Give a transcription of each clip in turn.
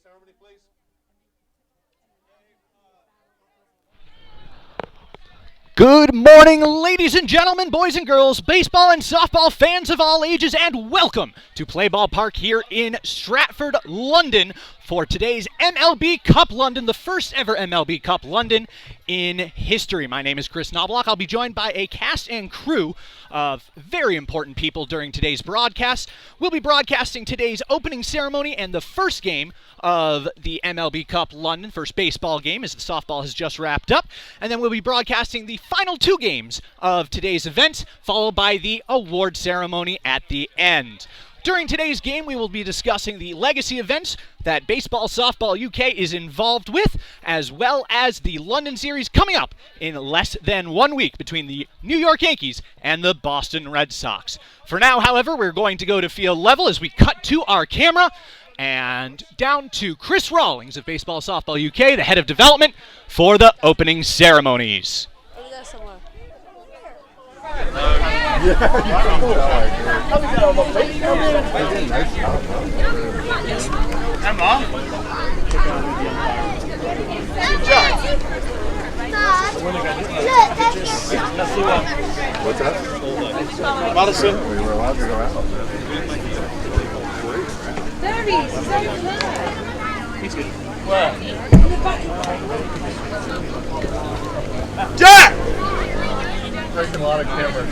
ceremony, please. Good morning, ladies and gentlemen, boys and girls, baseball and softball fans of all ages, and welcome to Play Ball Park here in Stratford, London, for today's MLB Cup London, the first ever MLB Cup London in history. My name is Chris Knobloch. I'll be joined by a cast and crew of very important people during today's broadcast. We'll be broadcasting today's opening ceremony and the first game of the MLB Cup London, first baseball game, as the softball has just wrapped up. And then we'll be broadcasting the final two games of today's event, followed by the award ceremony at the end. During today's game, we will be discussing the legacy events that Baseball Softball UK is involved with, as well as the London series coming up in less than 1 week between the New York Yankees and the Boston Red Sox. For now, however, we're going to go to field level as we cut to our camera and down to Chris Rawlings of Baseball Softball UK, the head of development, for the opening ceremonies. Over there somewhere. Come on. What's that? Madison. We were allowed to go out. 30. Where? Jack! Taking a lot of cameras.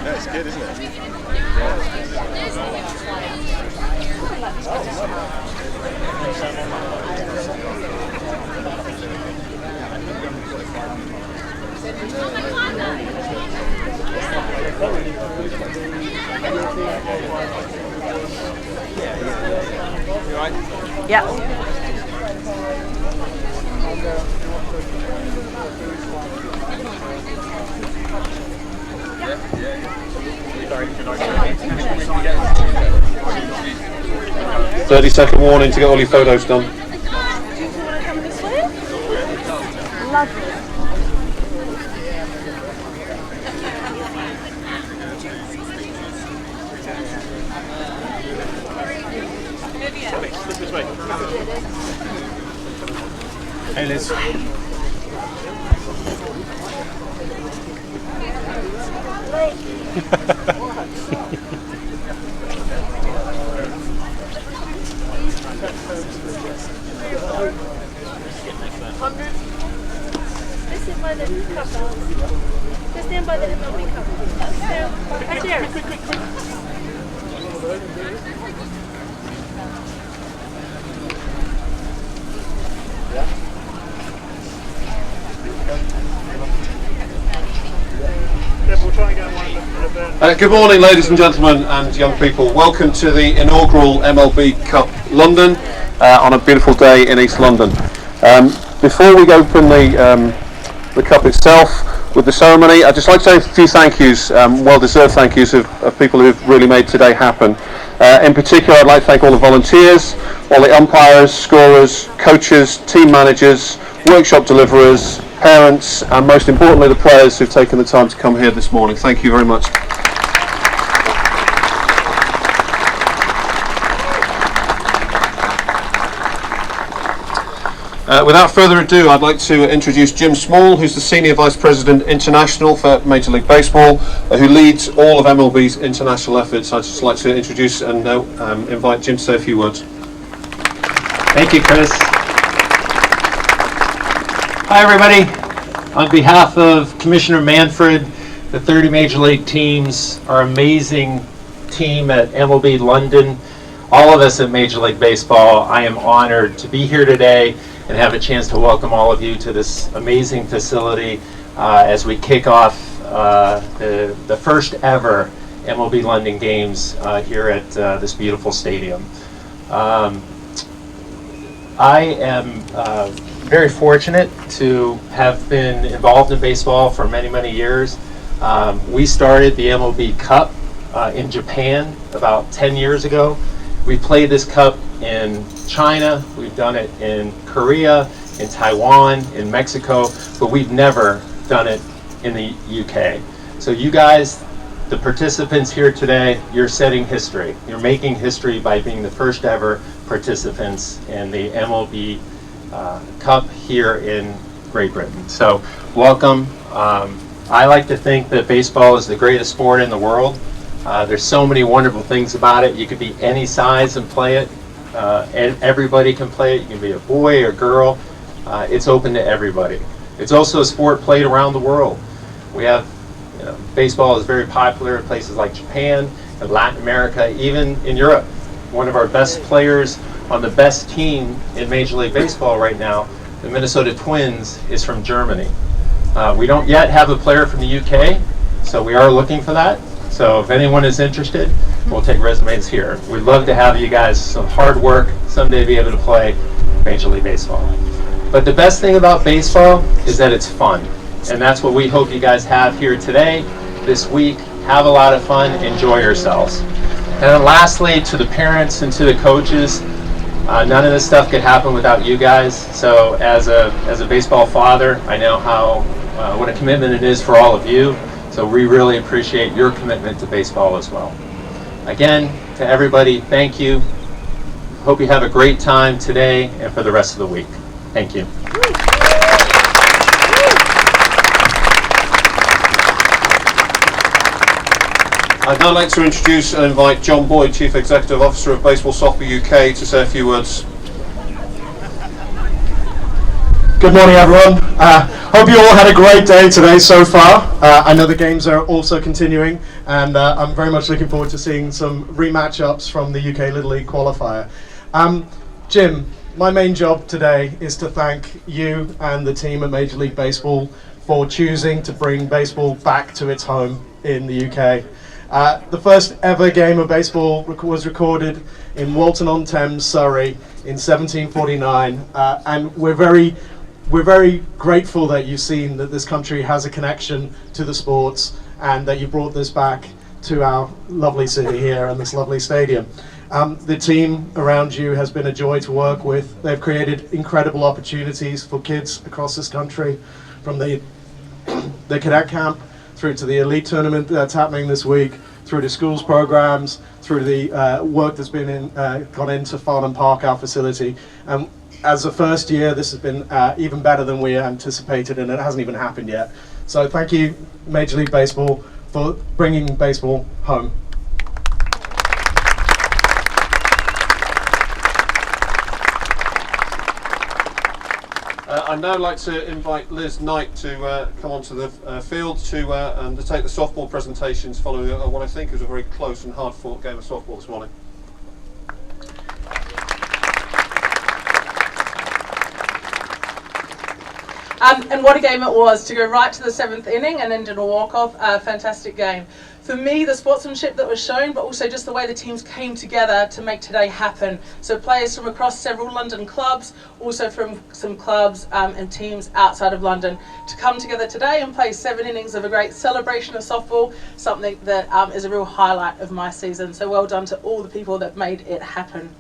Yeah, it's good, isn't it? Yeah. Sorry. 30-second warning to get all your photos done. Do you want to come this way? Lovely. This way. Hey Liz. This is by the cup. Just stand by the MLB cup. Right there. We'll try and get one in the Good morning, ladies and gentlemen and young people. Welcome to the inaugural MLB Cup London on a beautiful day in East London. Before we open the cup itself with the ceremony, I'd just like to say a few thank yous, well-deserved thank yous of people who've really made today happen. In particular, I'd like to thank all the volunteers, all the umpires, scorers, coaches, team managers, workshop deliverers, parents, and most importantly the players who've taken the time to come here this morning. Thank you very much. Without further ado, I'd like to introduce Jim Small, who's the Senior Vice President International for Major League Baseball, who leads all of MLB's international efforts. I'd just like to introduce and invite Jim to say a few words. Thank you, Chris. Hi, everybody. On behalf of Commissioner Manfred, the 30 Major League teams, our amazing team at MLB London, all of us at Major League Baseball, I am honored to be here today and have a chance to welcome all of you to this amazing facility as we kick off the first ever MLB London games here at this beautiful stadium. I am very fortunate to have been involved in baseball for many, many years. We started the MLB Cup in Japan about 10 years ago. We played this cup in China, we've done it in Korea, in Taiwan, in Mexico, but we've never done it in the UK. So you guys, the participants here today, you're setting history. You're making history by being the first ever participants in the MLB Cup here in Great Britain. So welcome. I like to think that baseball is the greatest sport in the world. There's so many wonderful things about it. You could be any size and play it. And everybody can play it. You can be a boy or girl. It's open to everybody. It's also a sport played around the world. We have, baseball is very popular in places like Japan and Latin America, even in Europe. One of our best players on the best team in Major League Baseball right now, the Minnesota Twins, is from Germany. We don't yet have a player from the UK, so we are looking for that. So if anyone is interested, we'll take resumes here. We'd love to have you guys, some hard work, someday be able to play Major League Baseball. But the best thing about baseball is that it's fun. And that's what we hope you guys have here today, this week. Have a lot of fun, enjoy yourselves. And then lastly, to the parents and to the coaches, none of this stuff could happen without you guys. So as a baseball father, I know what a commitment it is for all of you. So we really appreciate your commitment to baseball as well. Again, to everybody, thank you. Hope you have a great time today and for the rest of the week. Thank you. I'd now like to introduce and invite John Boyd, Chief Executive Officer of Baseball Softball UK, to say a few words. Good morning, everyone. Hope you all had a great day today so far. I know the games are also continuing, and I'm very much looking forward to seeing some rematch-ups from the UK Little League qualifier. Jim, my main job today is to thank you and the team at Major League Baseball for choosing to bring baseball back to its home in the UK. The first ever game of baseball was recorded in Walton-on-Thames, Surrey, in 1749, and we're very grateful that you've seen that this country has a connection to the sports and that you brought this back to our lovely city here and this lovely stadium. The team around you has been a joy to work with. They've created incredible opportunities for kids across this country, from the cadet camp through to the elite tournament that's happening this week, through to schools programs, through the work that's been gone into Farnham Park, our facility. As a first year, this has been even better than we anticipated, and it hasn't even happened yet. So thank you, Major League Baseball, for bringing baseball home. I'd now like to invite Liz Knight to come onto the field to undertake the softball presentations following what I think is a very close and hard-fought game of softball this morning. And what a game it was, to go right to the 7th inning and end in a walk-off. Fantastic game. For me, the sportsmanship that was shown, but also just the way the teams came together to make today happen. So players from across several London clubs, also from some clubs and teams outside of London, to come together today and play 7 innings of a great celebration of softball, something that is a real highlight of my season. So well done to all the people that made it happen.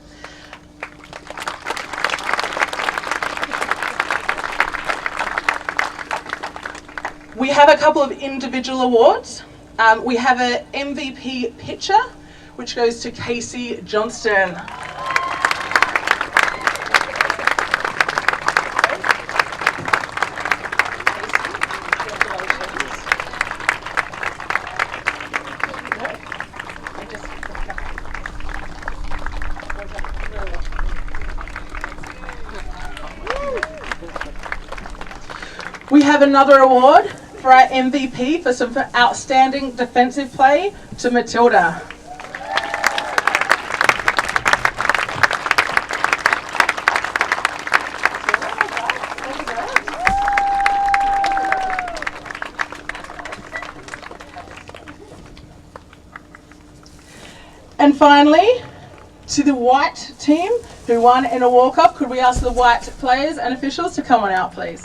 We have a couple of individual awards. We have an MVP pitcher, which goes to Casey Johnston. We have another award for our MVP for some outstanding defensive play to Matilda. And finally, to the white team who won in a walk-off, could we ask the white players and officials to come on out, please?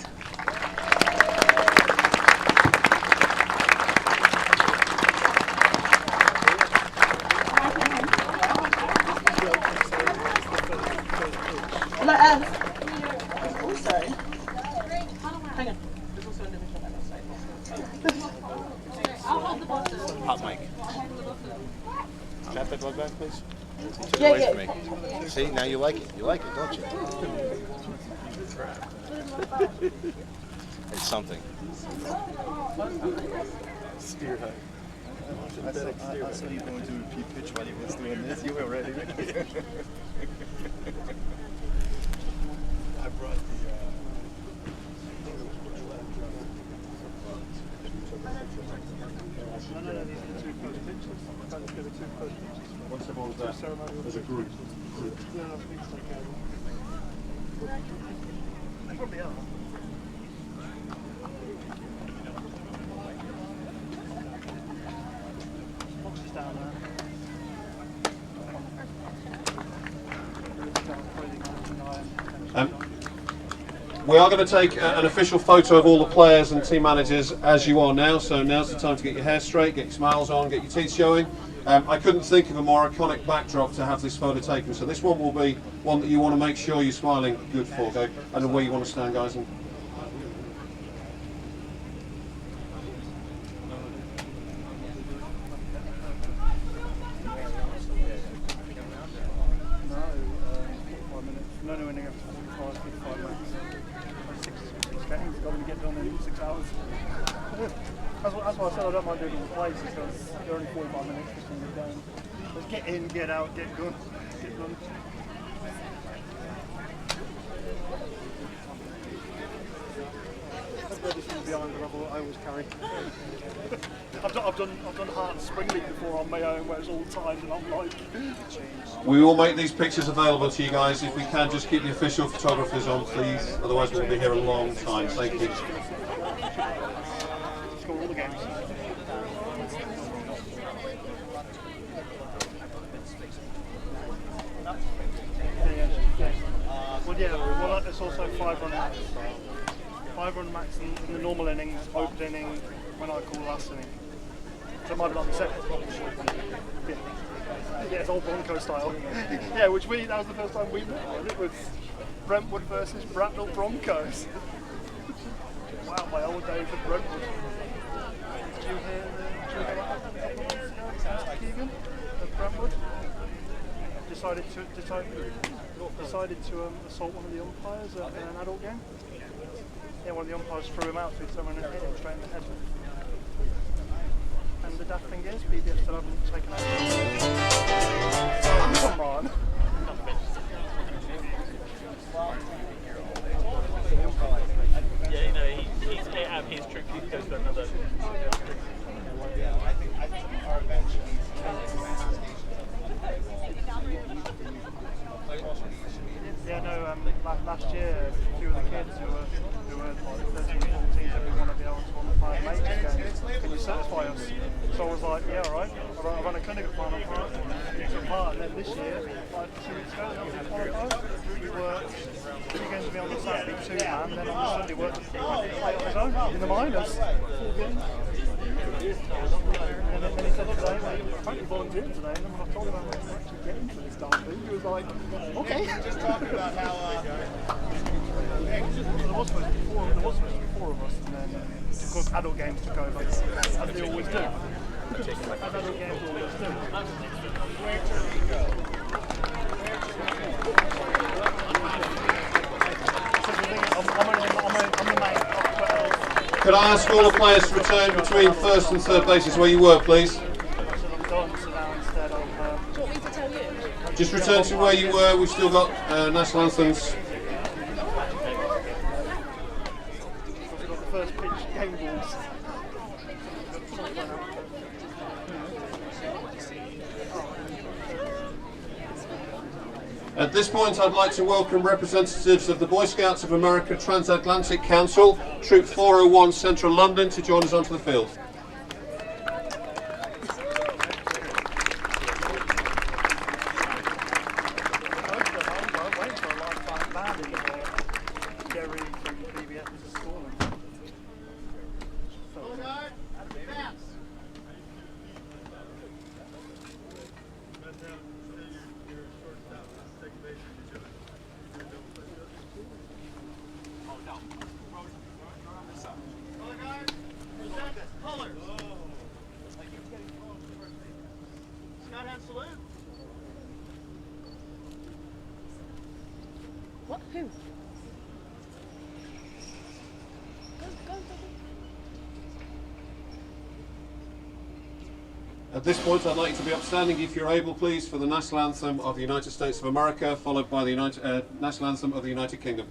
Also, hang on. There's also an individual medal statement. I'll hold the bottom. Hot mic. Tap that plug back, please. Took Yeah, away yeah. from me. See, now you like it. You like it, don't you? It's something. Steer high. I saw you going to repeat pitch while he was doing this. You were ready. I brought the. No, these are the two first pictures. They're the two first pictures. What's the ball there? Ceremonial. As a group. They probably are. Boxes down there. We are going to take an official photo of all the players and team managers as you are now, so now's the time to get your hair straight, get your smiles on, get your teeth showing. I couldn't think of a more iconic backdrop to have this photo taken, so this one will be one that you want to make sure you're smiling good for, okay? I know where you want to stand, guys. And No winning after 45, 55 max. 6 games, got to get done in 6 hours. That's why I said I don't mind doing it in place, because they're only 45 minutes between the game. Just get in, get out, get done. That's where this is behind the level I always carry. I've done Heart Spring League before on my own, where it's all timed, and I'm like, we will make these pictures available to you guys. If we can, just keep the official photographers on, please. Otherwise, we'll be here a long time. Thank you. Score all the games. Well, it's also 5-run max. 5-run max in the normal innings, open inning, when I call last inning. So it might be like the second. Yeah, it's old Bronco style. Yeah, that was the first time we met. It was Brentwood versus Bracknell Broncos. Wow, my old days at Brentwood. Did you hear Mr. Keegan at Brentwood? Decided to assault one of the umpires in an adult game. Yeah, one of the umpires threw him out through someone and hit him straight in the head. And the daft thing is, BBS still haven't taken action. Come on. Yeah, you know, he's out of his trick, he goes to another. I think our bench Yeah, no, last year, a few of the kids who were like 13, 14, said we want to be able to umpire majors games. Can you certify us? So I was like, yeah, alright. I ran a clinic at final part, and then this year, like 2 weeks ago, we worked 2 games to be on the Saturday, 2-man, then on the Sunday worked to play on his own in the minors. 4 games. And then he said today, apparently volunteering today, and then when I told him I was actually getting into this damn thing, he was like, okay. just talking about how There was supposed to be 4 of us, and then of course adult games took over, as they always do. As adult games always do. I'm the main. Could I ask all the players to return between first and third bases where you were, please? Just return to where you were. We've still got national anthems. First pitch game balls. At this point, I'd like to welcome representatives of the Boy Scouts of America Transatlantic Council, Troop 401 Central London, to join us onto the field. What? Who? Go, go, go. At this point, I'd like you to be upstanding, if you're able, please, for the National Anthem of the United States of America, followed by the National Anthem of the United Kingdom.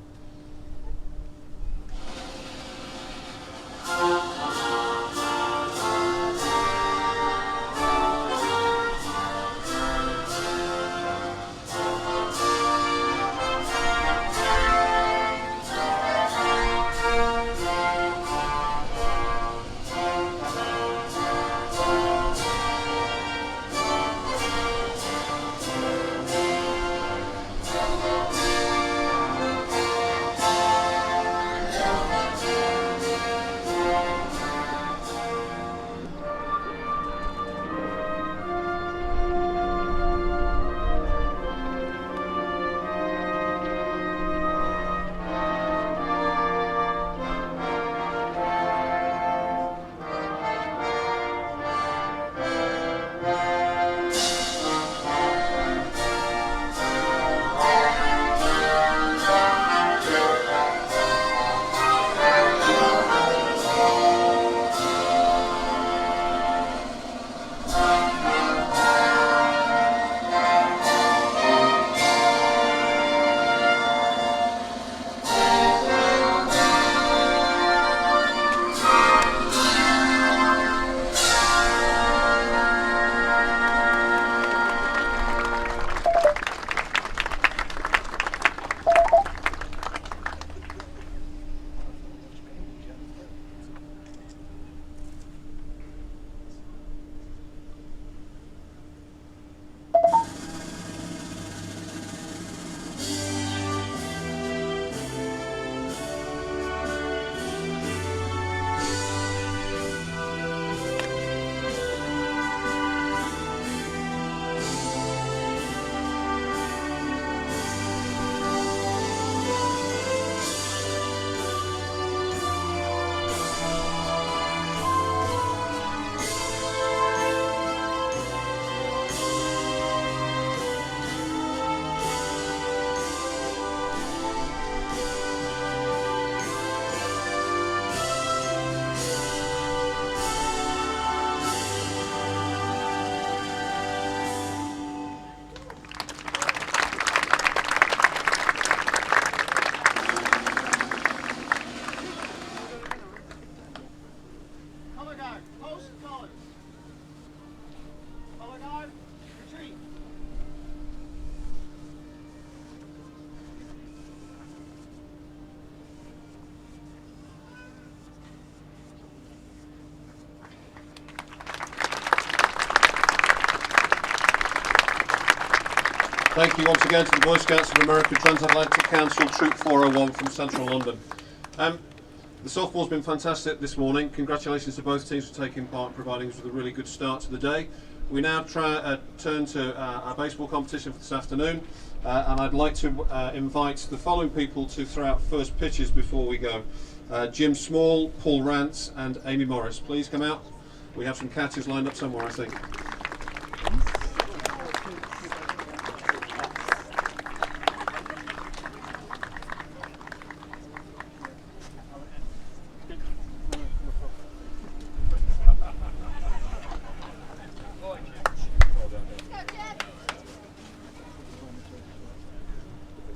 Thank you once again to the Boy Scouts of America Transatlantic Council Troop 401 from Central London. The softball's been fantastic this morning. Congratulations to both teams for taking part and providing us with a really good start to the day. We now turn to our baseball competition for this afternoon, and I'd like to invite the following people to throw out first pitches before we go. Jim Small, Paul Rance and Amy Morris. Please come out. We have some catchers lined up somewhere, I think.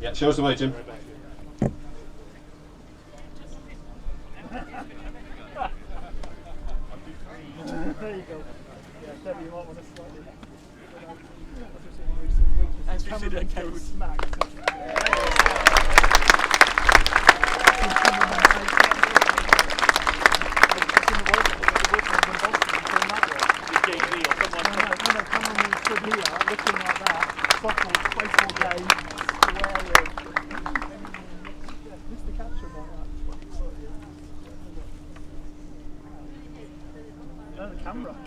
Yeah, show us the way, Jim. There you go. Yeah, Debbie, you might want to slightly. As we did at Kate.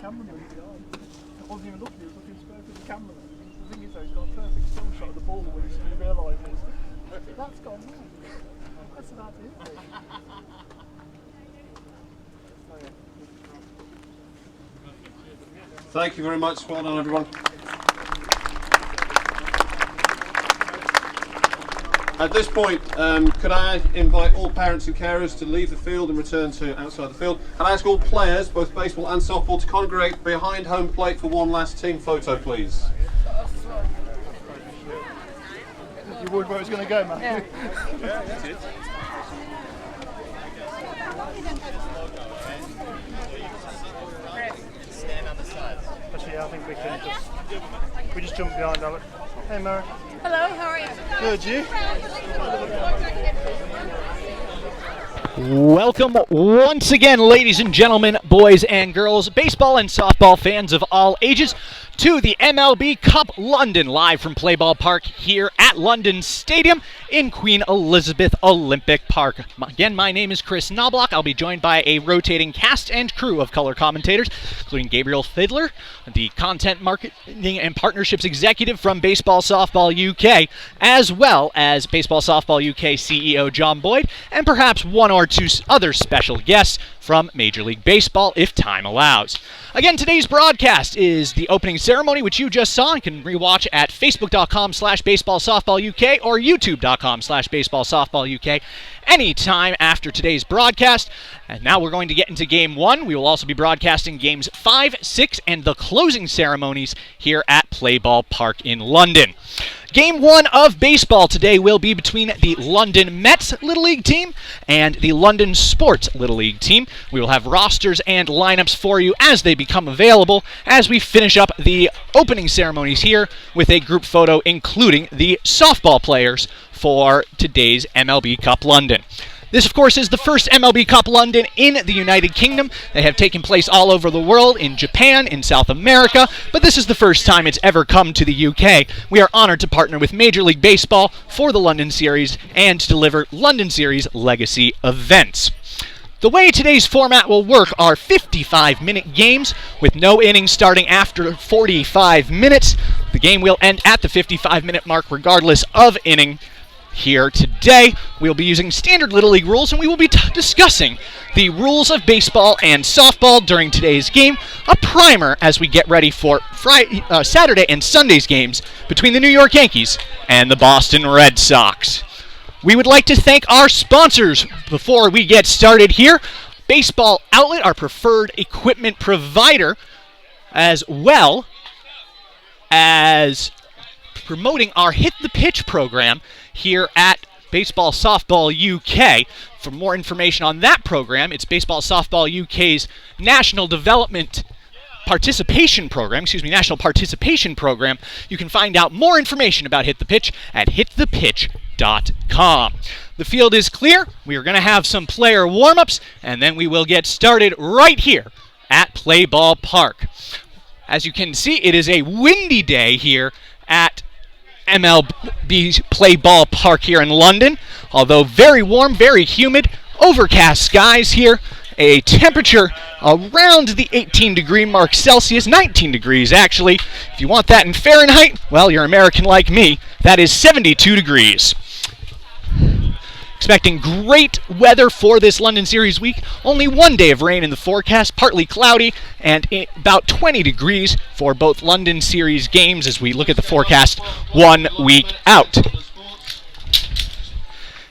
Cameraman behind. I wasn't even looking, he was looking straight at the camera. The thing is though, he's got a perfect still shot of the ball when he realises that's gone wrong. That's an idea. Thank you very much. Well done, everyone. At this point, could I invite all parents and carers to leave the field and return to outside the field? And I ask all players, both baseball and softball, to congregate behind home plate for one last team photo, please. You worried where it's going to go, man? Yeah. Actually, I think we just jump behind Alex. Hey, Mary. Hello, how are you? Good, you? Welcome once again, ladies and gentlemen, boys and girls, baseball and softball fans of all ages, to the MLB Cup London, live from Play Ball Park here at London Stadium in Queen Elizabeth Olympic Park. Again, my name is Chris Knobloch. I'll be joined by a rotating cast and crew of color commentators, including Gabriel Fiedler, the content marketing and partnerships executive from Baseball Softball UK, as well as Baseball Softball UK CEO John Boyd, and perhaps one or two other special guests from Major League Baseball if time allows. Again, today's broadcast is the opening ceremony, which you just saw and can rewatch at facebook.com/BaseballSoftballUK or youtube.com/BaseballSoftballUK anytime after today's broadcast. And now we're going to get into Game 1. We will also be broadcasting Games 5, 6, and the closing ceremonies here at Play Ball Park in London. Game 1 of baseball today will be between the London Mets Little League team and the London Sports Little League team. We will have rosters and lineups for you as they become available as we finish up the opening ceremonies here with a group photo including the softball players for today's MLB Cup London. This, of course, is the first MLB Cup London in the United Kingdom. They have taken place all over the world, in Japan, in South America, but this is the first time it's ever come to the UK. We are honored to partner with Major League Baseball for the London Series and to deliver London Series legacy events. The way today's format will work are 55-minute games with no innings starting after 45 minutes. The game will end at the 55-minute mark regardless of inning. Here today, we'll be using standard Little League rules, and we will be discussing the rules of baseball and softball during today's game, a primer as we get ready for Saturday and Sunday's games between the New York Yankees and the Boston Red Sox. We would like to thank our sponsors before we get started here. Baseball Outlet, our preferred equipment provider, as well as promoting our Hit the Pitch program here at Baseball Softball UK. For more information on that program, it's Baseball Softball UK's National Participation Program. You can find out more information about Hit the Pitch at hitthepitch.com. The field is clear. We are going to have some player warm-ups, and then we will get started right here at Play Ball Park. As you can see, it is a windy day here at MLB Play Ball Park here in London. Although very warm, very humid, overcast skies here. A temperature around the 18-degree mark Celsius, 19 degrees actually. If you want that in Fahrenheit, well, you're American like me. That is 72 degrees. Expecting great weather for this London Series week. Only one day of rain in the forecast, partly cloudy, and about 20 degrees for both London Series games as we look at the forecast 1 week out.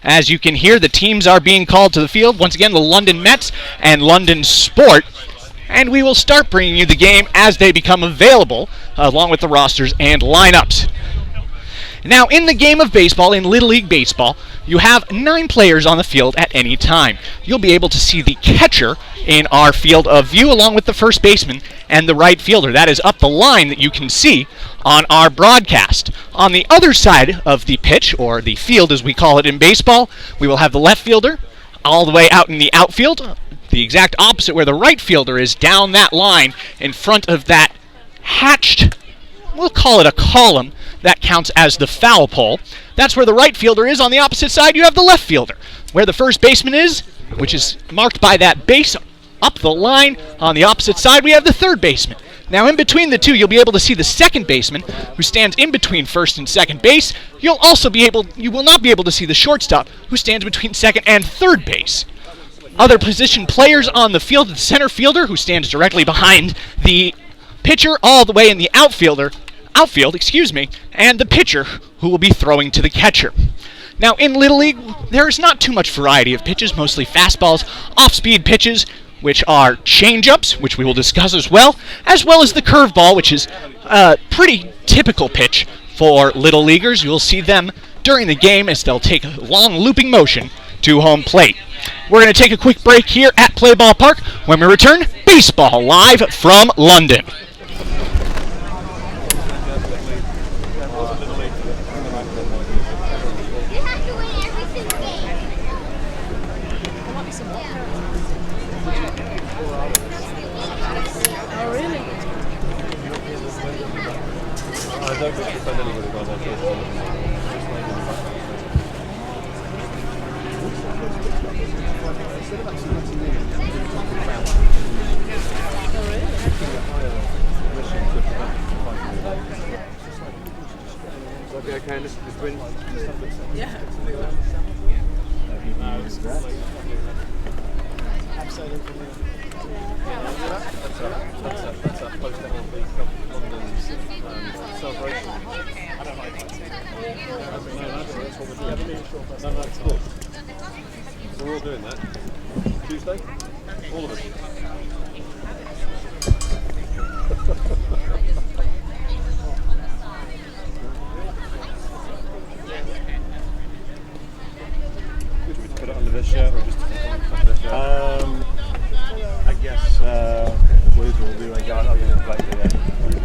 As you can hear, the teams are being called to the field. Once again, the London Mets and London Sport. And we will start bringing you the game as they become available, along with the rosters and lineups. Now, in the game of baseball, in Little League Baseball, you have 9 players on the field at any time. You'll be able to see the catcher in our field of view, along with the first baseman and the right fielder. That is up the line that you can see on our broadcast. On the other side of the pitch, or the field as we call it in baseball, we will have the left fielder all the way out in the outfield, the exact opposite where the right fielder is, down that line in front of that hatched, we'll call it a column, that counts as the foul pole. That's where the right fielder is. On the opposite side, you have the left fielder. Where the first baseman is, which is marked by that base up the line, on the opposite side, we have the third baseman. Now, in between the two, you'll be able to see the second baseman, who stands in between first and second base. You will not be able to see the shortstop, who stands between second and third base. Other position players on the field, the center fielder, who stands directly behind the pitcher, all the way in the outfield, and the pitcher, who will be throwing to the catcher. Now, in Little League, there's not too much variety of pitches, mostly fastballs, off-speed pitches, which are change-ups, which we will discuss as well as the curveball, which is a pretty typical pitch for Little Leaguers. You'll see them during the game as they'll take a long looping motion to home plate. We're going to take a quick break here at Play Ball Park. When we return, baseball live from London. Okay, this is the twin. Yeah. That's a post-MLB Cup London celebration. I don't like that. That's what we're doing. No, that's cool. So we're all doing that. Tuesday? All of us. Should we put it under this shirt or just under this shirt? I guess Blues will do like that.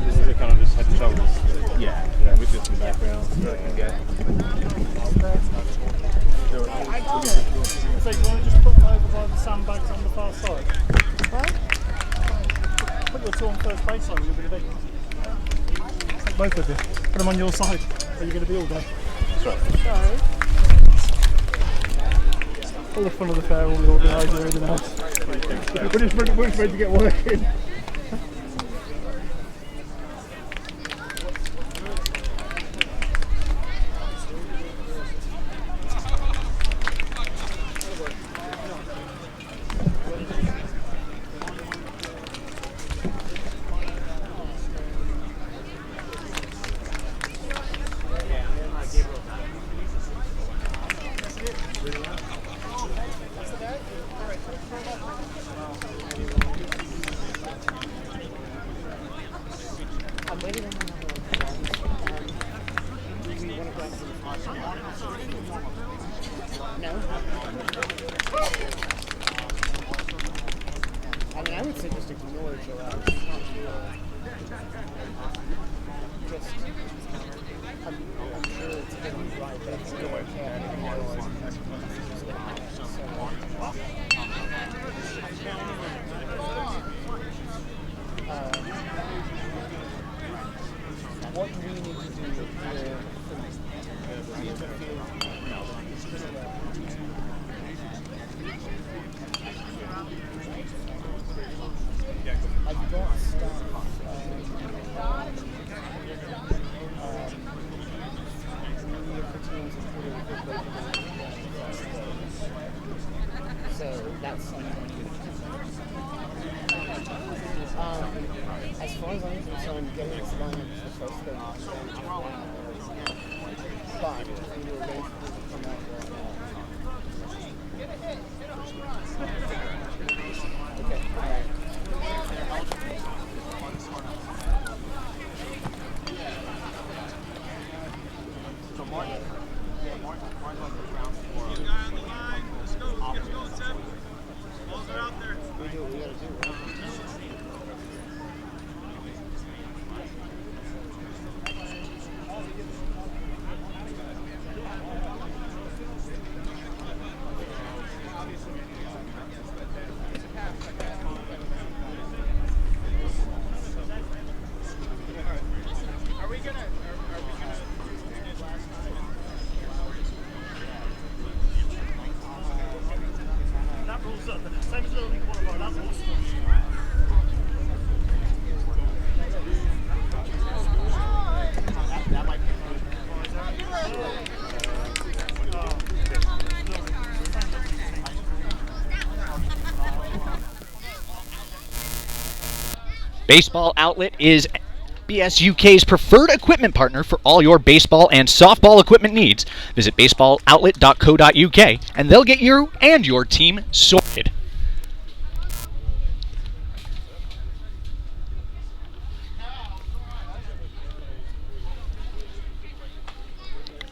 This is a kind of just head and shoulders. Yeah, with just in the background. So it can get. So you want to just put them over by the sandbags on the far side? What? Put your two on first base side, you're going to be. Take both of you. Put them on your side. Are you going to be all day? That's right. Sorry. All the fun of the fair, all the organiser, everything else. We're just ready to get working. I would say just ignore Joel. I'm sure it's going to be right, but it's still what do we need to do here to interfere? I've got stuff so that's something. As far as I'm concerned, getting this lineup is the first thing. But we will wait for it to come out right now. Okay, alright. So Martin on the ground floor. Let's go, Seth. Balls are out there. We do what we gotta do, right? That rules up. Same as Little League qualifier, that rules. That might be Baseball Outlet is BSUK's preferred equipment partner for all your baseball and softball equipment needs. Visit BaseballOutlet.co.uk and they'll get you and your team sorted.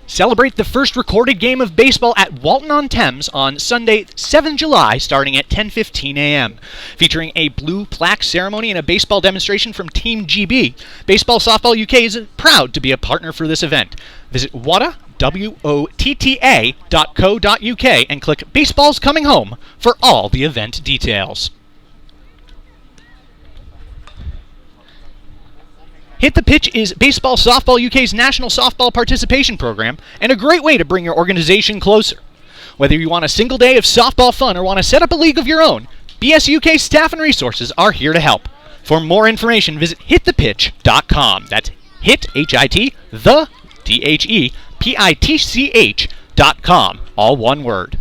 Celebrate the first recorded game of baseball at Walton-on-Thames on Sunday, 7th July, starting at 10:15 a.m. Featuring a blue plaque ceremony and a baseball demonstration from Team GB, Baseball Softball UK is proud to be a partner for this event. Visit WOTA.co.uk and click Baseball's Coming Home for all the event details. Hit the Pitch is Baseball Softball UK's national softball participation program and a great way to bring your organization closer. Whether you want a single day of softball fun or want to set up a league of your own, BSUK staff and resources are here to help. For more information, visit hitthepitch.com. That's hit, H-I-T, the, T-H-E, P-I-T-C-H.com. All one word.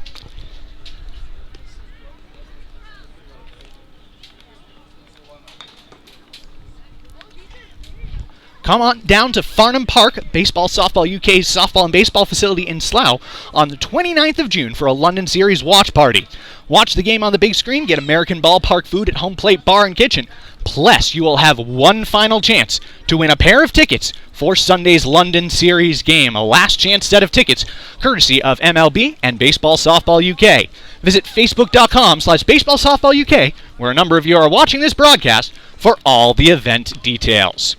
Come on down to Farnham Park, Baseball Softball UK's softball and baseball facility in Slough, on the 29th of June for a London Series watch party. Watch the game on the big screen, get American ballpark food at Home Plate Bar and Kitchen. Plus, you will have one final chance to win a pair of tickets for Sunday's London Series game, a last chance set of tickets, courtesy of MLB and Baseball Softball UK. Visit facebook.com/BaseballSoftballUK, where a number of you are watching this broadcast, for all the event details.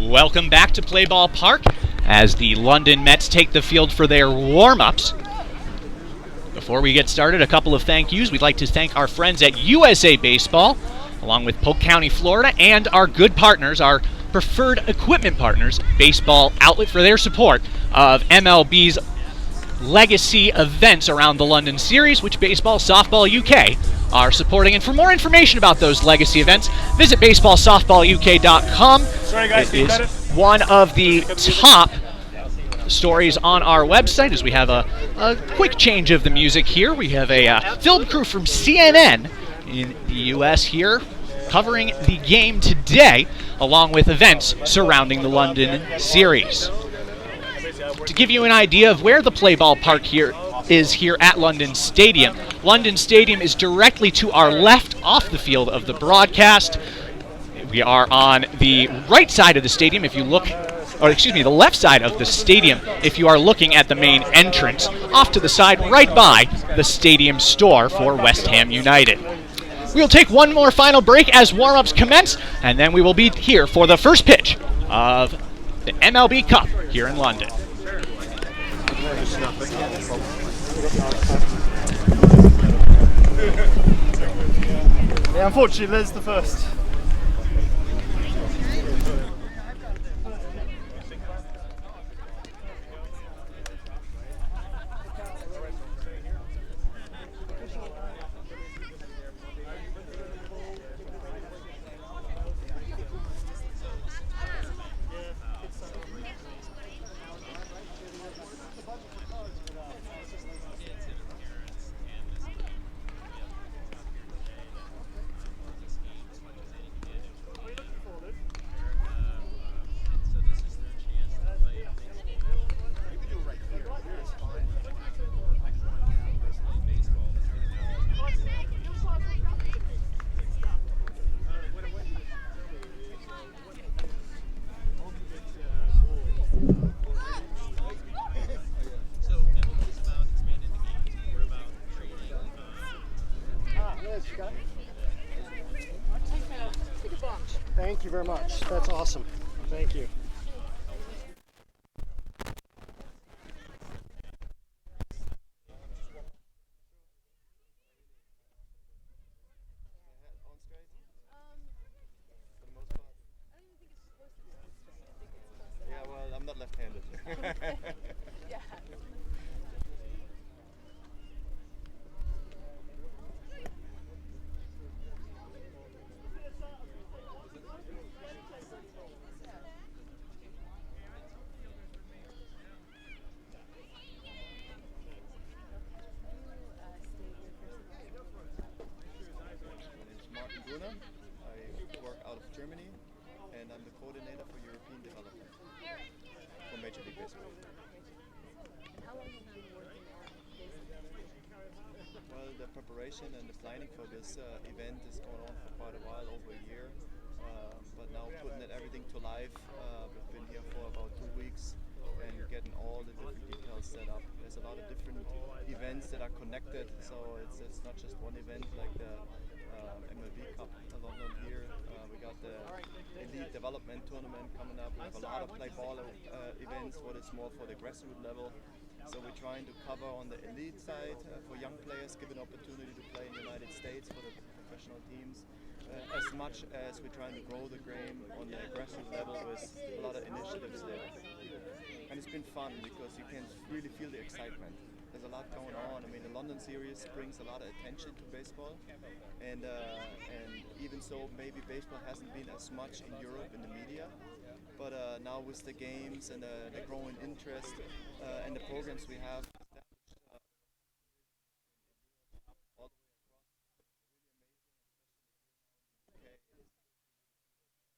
Welcome back to Play Ball Park as the London Mets take the field for their warm-ups. Before we get started, a couple of thank yous. We'd like to thank our friends at USA Baseball, along with Polk County, Florida, and our good partners, our preferred equipment partners, Baseball Outlet, for their support of MLB's legacy events around the London Series, which Baseball Softball UK are supporting. And for more information about those legacy events, visit BaseballSoftballUK.com. Sorry guys, it is one of the top stories on our website, as we have a quick change of the music here. We have a film crew from CNN in the U.S. here covering the game today, along with events surrounding the London Series. To give you an idea of where the Play Ball Park here is here at London Stadium. London Stadium is directly to our left off the field of the broadcast. We are on the right side of the stadium if you look, or excuse me, the left side of the stadium if you are looking at the main entrance, off to the side right by the stadium store for West Ham United. We'll take one more final break as warm-ups commence, and then we will be here for the first pitch of the MLB Cup here in London. Yeah, unfortunately, Liz the first. Thank you very much. That's awesome. Thank you. Yeah, well, I'm not left-handed. Yeah. How long have you been working on this? Well, the preparation and the planning for this event is going on for quite a while, over a year. But now putting everything to life, we've been here for about 2 weeks and getting all the different details set up. There's a lot of different events that are connected, so it's not just one event like the MLB Cup London here. We got the Elite Development Tournament coming up. We have a lot of play ball events, what is more for the grassroots level. So we're trying to cover on the elite side for young players, give an opportunity to play in the United States for the professional teams, as much as we're trying to grow the game on the grassroots level with a lot of initiatives there. And it's been fun because you can really feel the excitement. There's a lot going on. I mean, the London series brings a lot of attention to baseball, and even so, maybe baseball hasn't been as much in Europe in the media. But now with the games and the growing interest and the programs we have established all the way across, really amazing, especially here now in the UK.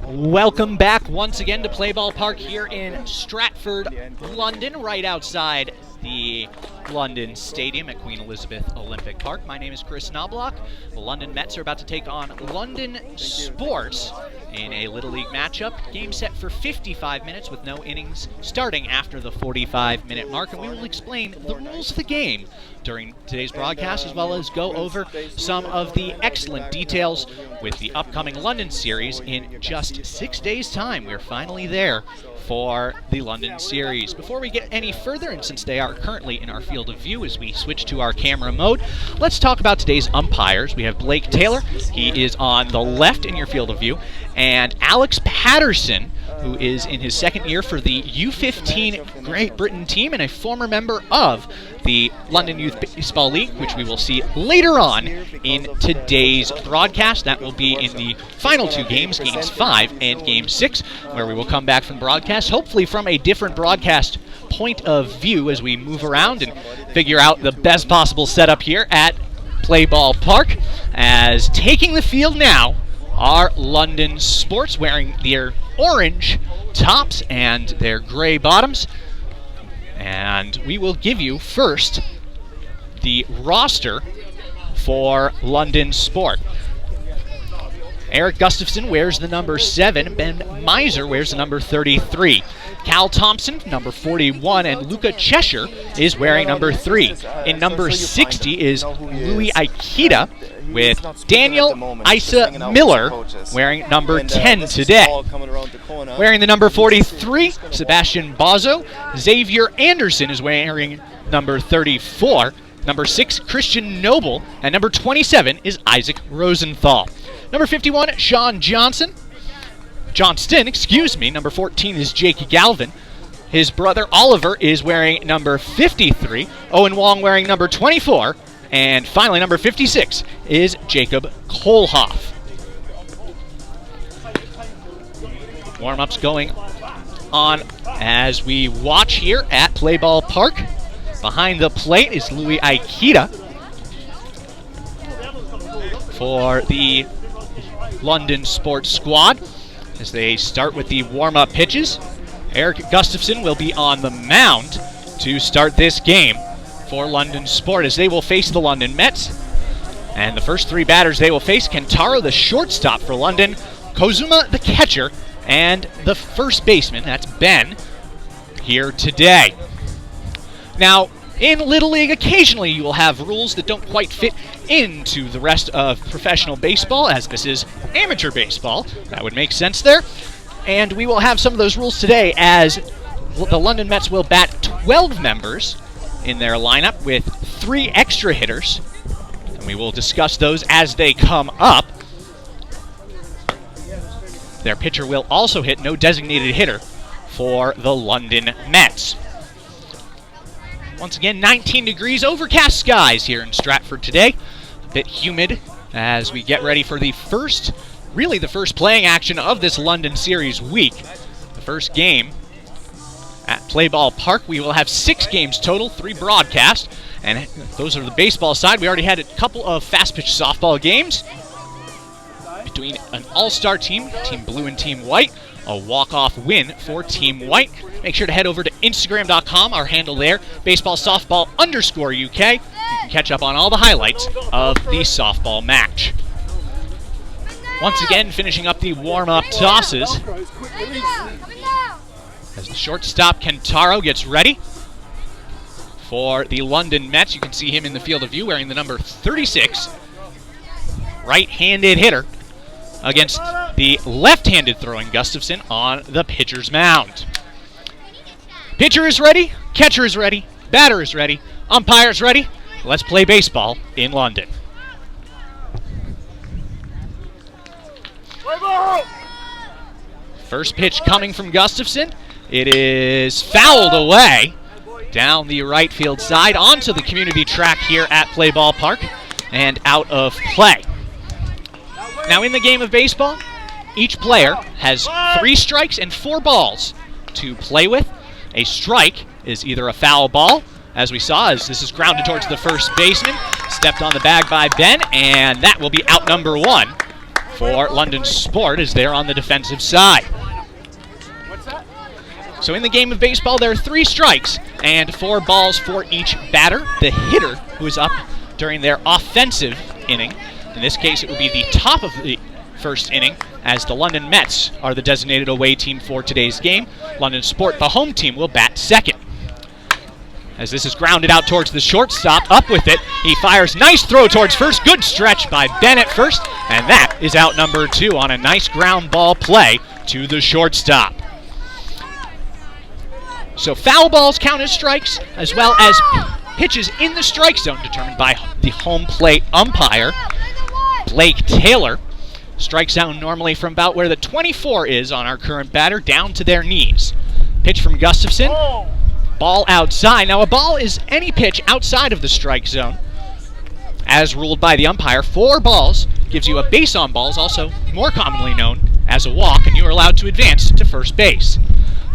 Welcome back once again to Play Ball Park here in Stratford, London, right outside the London Stadium at Queen Elizabeth Olympic Park. My name is Chris Knobloch. The London Mets are about to take on London Sports in a Little League matchup. Game set for 55 minutes with no innings starting after the 45-minute mark, and we will explain the rules of the game during today's broadcast, as well as go over some of the excellent details with the upcoming London series in just 6 days' time. We're finally there for the London series. Before we get any further, and since they are currently in our field of view as we switch to our camera mode, let's talk about today's umpires. We have Blake Taylor, he is on the left in your field of view, and Alex Patterson, who is in his second year for the U15 Great Britain team and a former member of the London Youth Baseball League, which we will see later on in today's broadcast. That will be in the final two games, Games 5 and Game 6, where we will come back from broadcast, hopefully from a different broadcast point of view as we move around and figure out the best possible setup here at Play Ball Park. As taking the field now are London Sports, wearing their orange tops and their gray bottoms. And we will give you first the roster for London Sport. Eric Gustafson wears the number 7. Ben Miser wears the number 33. Cal Thompson, number 41, and Luca Cheshire is wearing number 3. In number 60 is Louis Aikida, with Daniel Isa Miller wearing number 10 today. Wearing the number 43, Sebastian Bozzo. Xavier Anderson is wearing number 34. Number 6, Christian Noble. And number 27 is Isaac Rosenthal. Number 51, Sean Johnston. Number 14 is Jake Galvin. His brother Oliver is wearing number 53. Owen Wong wearing number 24. And finally, number 56 is Jacob Kohlhoff. Warm-ups going on as we watch here at Play Ball Park. Behind the plate is Louis Aikida for the London Sports squad as they start with the warm-up pitches. Eric Gustafson will be on the mound to start this game for London Sport as they will face the London Mets. And the first three batters they will face: Kentaro, the shortstop for London, Kozuma, the catcher, and the first baseman, that's Ben, here today. Now, in Little League, occasionally you will have rules that don't quite fit into the rest of professional baseball, as this is amateur baseball. That would make sense there. And we will have some of those rules today, as the London Mets will bat 12 members in their lineup with 3 extra hitters. And we will discuss those as they come up. Their pitcher will also hit, no designated hitter for the London Mets. Once again, 19 degrees, overcast skies here in Stratford today. A bit humid as we get ready for the first playing action of this London Series week. The first game at Play Ball Park. We will have 6 games total, 3 broadcasts, and those are the baseball side. We already had a couple of fast-pitch softball games between an all-star team, Team Blue and Team White, a walk-off win for Team White. Make sure to head over to Instagram.com, our handle there, BaseballSoftballUK. You can catch up on all the highlights of the softball match. Once again, finishing up the warm-up tosses as the shortstop Kentaro gets ready for the London Mets. You can see him in the field of view wearing the number 36, right-handed hitter, against the left-handed throwing Gustafson on the pitcher's mound. Pitcher is ready, catcher is ready, batter is ready, umpire is ready. Let's play baseball in London. First pitch coming from Gustafson. It is fouled away down the right field side onto the community track here at Play Ball Park and out of play. Now, in the game of baseball, each player has 3 strikes and 4 balls to play with. A strike is either a foul ball, as we saw, as this is grounded towards the first baseman, stepped on the bag by Ben, and that will be out number 1 for London Sport as they're on the defensive side. So in the game of baseball, there are 3 strikes and 4 balls for each batter. The hitter, who is up during their offensive inning. In this case, it will be the top of the first inning, as the London Mets are the designated away team for today's game. London Sport, the home team, will bat second. As this is grounded out towards the shortstop, up with it, he fires, nice throw towards first, good stretch by Bennett first, and that is out number 2 on a nice ground ball play to the shortstop. So foul balls count as strikes, as well as pitches in the strike zone determined by the home plate umpire, Blake Taylor. Strike zone normally from about where the 24 is on our current batter down to their knees. Pitch from Gustafson. Ball outside. Now a ball is any pitch outside of the strike zone, as ruled by the umpire. 4 balls gives you a base on balls, also more commonly known as a walk, and you are allowed to advance to first base.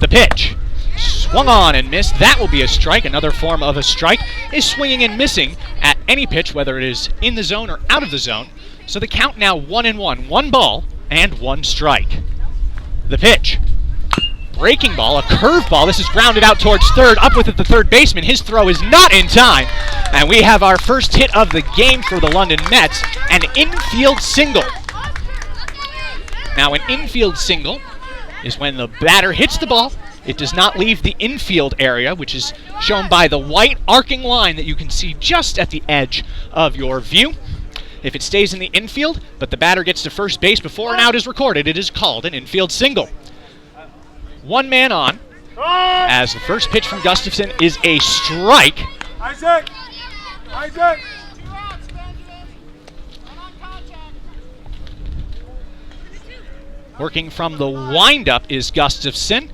The pitch. Swung on and missed. That will be a strike. Another form of a strike is swinging and missing at any pitch, whether it is in the zone or out of the zone. So the count now 1-1. 1 ball and 1 strike. The pitch. Breaking ball, a curve ball. This is grounded out towards third. Up with it, the third baseman. His throw is not in time. And we have our first hit of the game for the London Mets, an infield single. Now an infield single is when the batter hits the ball. It does not leave the infield area, which is shown by the white arcing line that you can see just at the edge of your view. If it stays in the infield, but the batter gets to first base before an out is recorded, it is called an infield single. 1 man on, as the first pitch from Gustafson is a strike. Isaac! Working from the windup is Gustafson.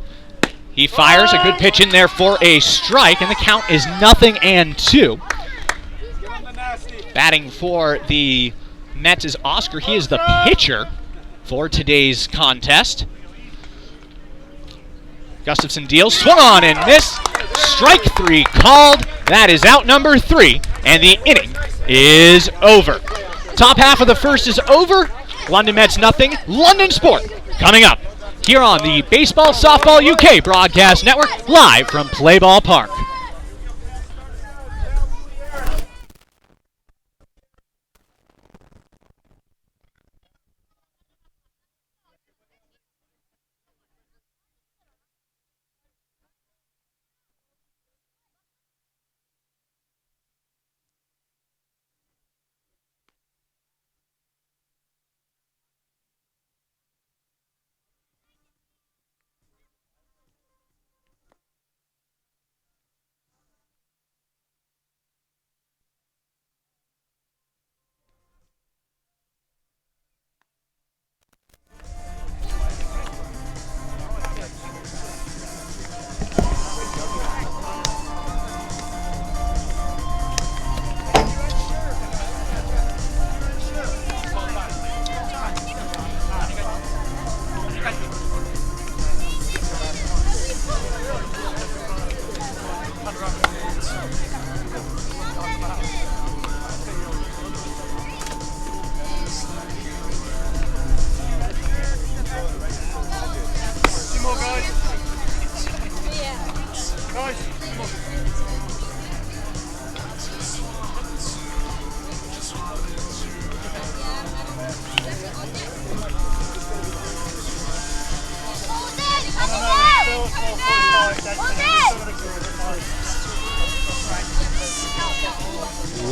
He fires a good pitch in there for a strike, and the count is 0-2. Batting for the Mets is Oscar. He is the pitcher for today's contest. Gustafson deals, swung on and missed. Strike 3 called. That is out number 3, and the inning is over. Top half of the first is over. London Mets nothing. London Sport coming up here on the Baseball Softball UK Broadcast Network, live from Play Ball Park.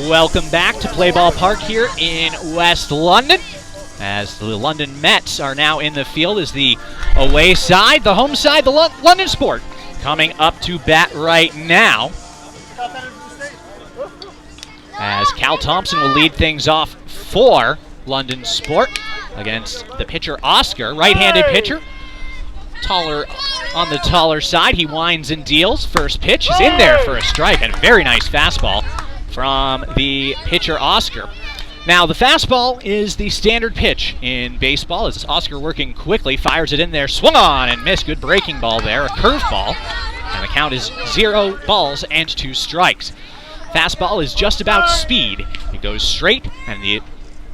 Welcome back to Play Ball Park here in West London, as the London Mets are now in the field as the away side. The home side, the London Sport, coming up to bat right now, as Cal Thompson will lead things off for London Sport against the pitcher Oscar, right-handed pitcher. Taller on the taller side, he winds and deals. First pitch is in there for a strike, and a very nice fastball from the pitcher Oscar. Now the fastball is the standard pitch in baseball, as Oscar working quickly, fires it in there, swung on and missed. Good breaking ball there, a curveball, and the count is 0 balls and 2 strikes. Fastball is just about speed. It goes straight, and the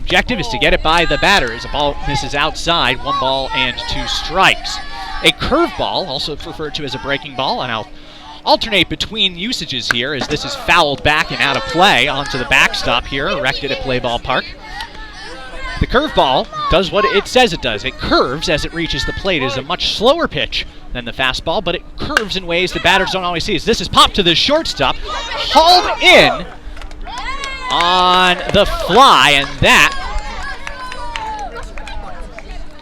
objective is to get it by the batter as the ball misses outside. 1 ball and 2 strikes. A curveball, also referred to as a breaking ball, and I'll alternate between usages here as this is fouled back and out of play onto the backstop here, erected at Play Ball Park. The curveball does what it says it does. It curves as it reaches the plate. It is a much slower pitch than the fastball, but it curves in ways the batters don't always see. As this is popped to the shortstop, hauled in on the fly, and that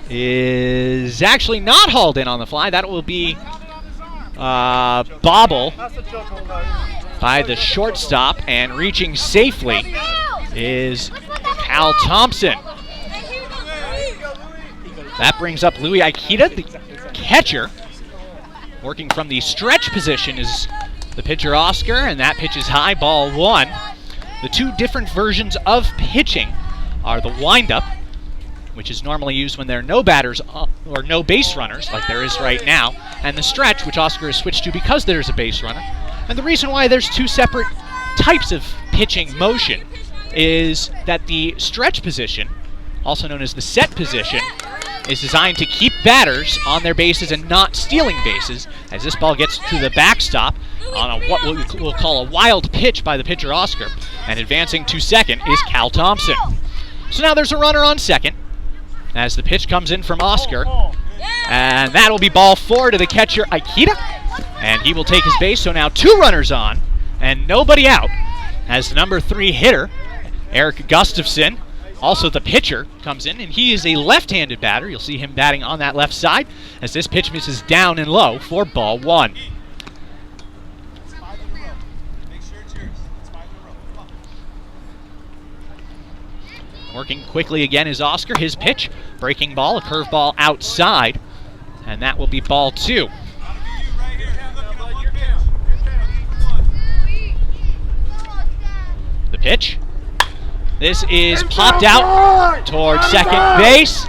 is actually not hauled in on the fly. That will be bobble by the shortstop, and reaching safely is Cal Thompson. That brings up Louis Aikita, the catcher. Working from the stretch position is the pitcher Oscar, and that pitch is high, ball 1. The 2 different versions of pitching are the windup, which is normally used when there are no batters or no base runners, like there is right now, and the stretch, which Oscar has switched to because there's a base runner. And the reason why there's 2 separate types of pitching motion is that the stretch position, also known as the set position, is designed to keep batters on their bases and not stealing bases, as this ball gets to the backstop on what we'll call a wild pitch by the pitcher Oscar, and advancing to second is Cal Thompson. So now there's a runner on second as the pitch comes in from Oscar, and that'll be ball 4 to the catcher Aikita, and he will take his base. So now 2 runners on and nobody out as the number 3 hitter Eric Gustafson, also the pitcher, comes in, and he is a left-handed batter. You'll see him batting on that left side as this pitch misses down and low for ball 1. Working quickly again is Oscar. His pitch, breaking ball, a curveball outside, and that will be ball 2. The pitch. This is popped out toward second base.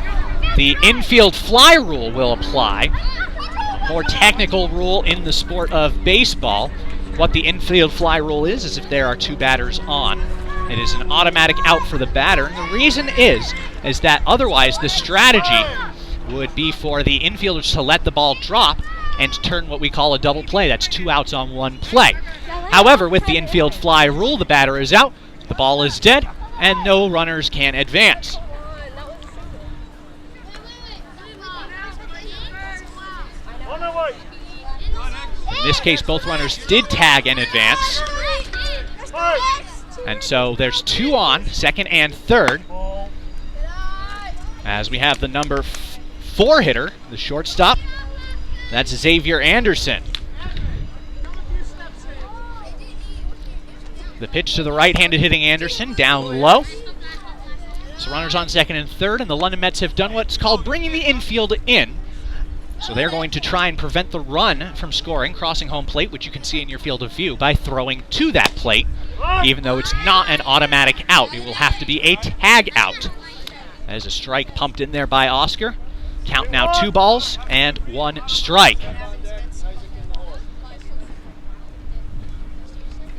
The infield fly rule will apply. A more technical rule in the sport of baseball. What the infield fly rule is if there are 2 batters on. It is an automatic out for the batter, and the reason is that otherwise the strategy would be for the infielders to let the ball drop and turn what we call a double play. That's 2 outs on 1 play. However, with the infield fly rule, the batter is out, the ball is dead, and no runners can advance. In this case, both runners did tag and advance. And so there's 2 on, second and third, as we have the number 4 hitter, the shortstop. That's Xavier Anderson. The pitch to the right-handed hitting Anderson, down low. So runners on second and third, and the London Mets have done what's called bringing the infield in. So they're going to try and prevent the run from scoring, crossing home plate, which you can see in your field of view, by throwing to that plate, even though it's not an automatic out. It will have to be a tag out. As a strike pumped in there by Oscar. Count now 2 balls and 1 strike.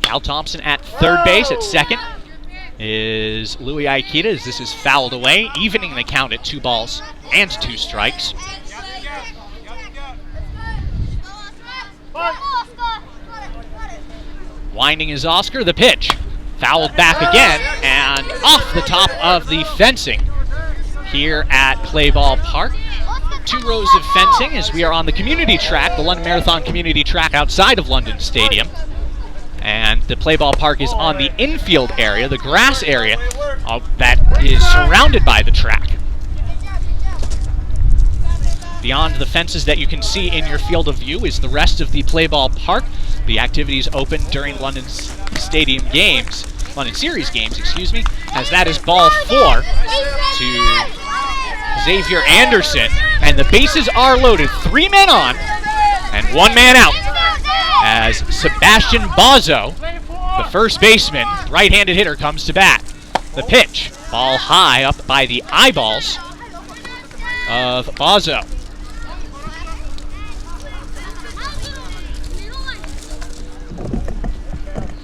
Cal Thompson at third base. At second is Louis Aikita, as this is fouled away, evening the count at 2 balls and 2 strikes. Winding is Oscar. The pitch fouled back again and off the top of the fencing here at Play Ball Park. 2 rows of fencing as we are on the community track, the London Marathon community track outside of London Stadium. And the Play Ball Park is on the infield area, the grass area that is surrounded by the track. Beyond the fences that you can see in your field of view is the rest of the Play Ball Park. The activities open during London's stadium games, London Series games, excuse me, as that is ball 4 to Xavier Anderson, and the bases are loaded. 3 men on and 1 man out as Sebastian Bozzo, the first baseman, right-handed hitter, comes to bat. The pitch, ball high up by the eyeballs of Bozzo.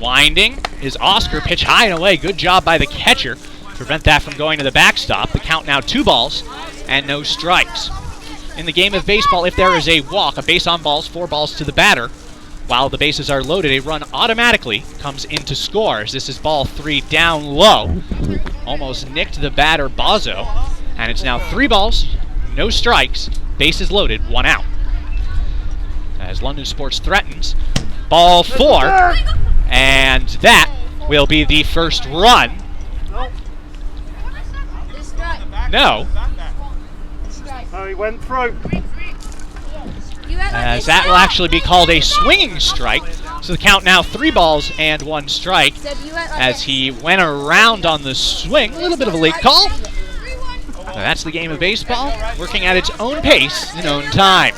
Winding is Oscar, pitch high and away. Good job by the catcher. prevent that from going to the backstop. The count now 2 balls and no strikes. In the game of baseball, if there is a walk, a base on balls, 4 balls to the batter, while the bases are loaded, a run automatically comes into scores. This is ball 3 down low. Almost nicked the batter, Bozzo. And it's now 3 balls, no strikes, bases loaded, 1 out. As London Sports threatens, ball 4, and that will be the first run. No. Oh, he went through. As that will actually be called a swinging strike. So the count now 3 balls and 1 strike as he went around on the swing. A little bit of a late call. Now that's the game of baseball, working at its own pace in own time.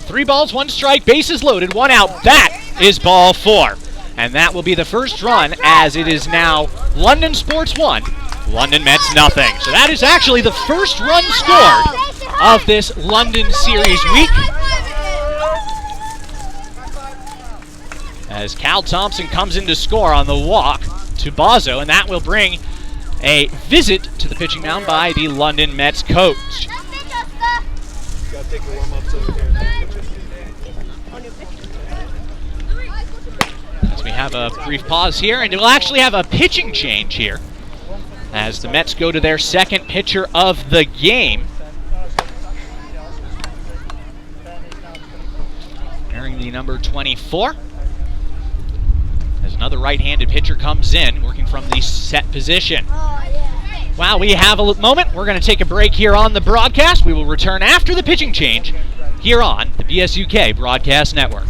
3 balls, 1 strike, bases loaded, 1 out. That is ball 4. And that will be the first run, as it is now London Sports 1, London Mets nothing. So that is actually the first run scored of this London Series week. As Cal Thompson comes in to score on the walk to Bozzo, and that will bring a visit to the pitching mound by the London Mets coach. As we have a brief pause here, and we'll actually have a pitching change here as the Mets go to their second pitcher of the game. Wearing the number 24. As another right-handed pitcher comes in, working from the set position. While we have a moment, we're going to take a break here on the broadcast. We will return after the pitching change here on the BSUK Broadcast Network.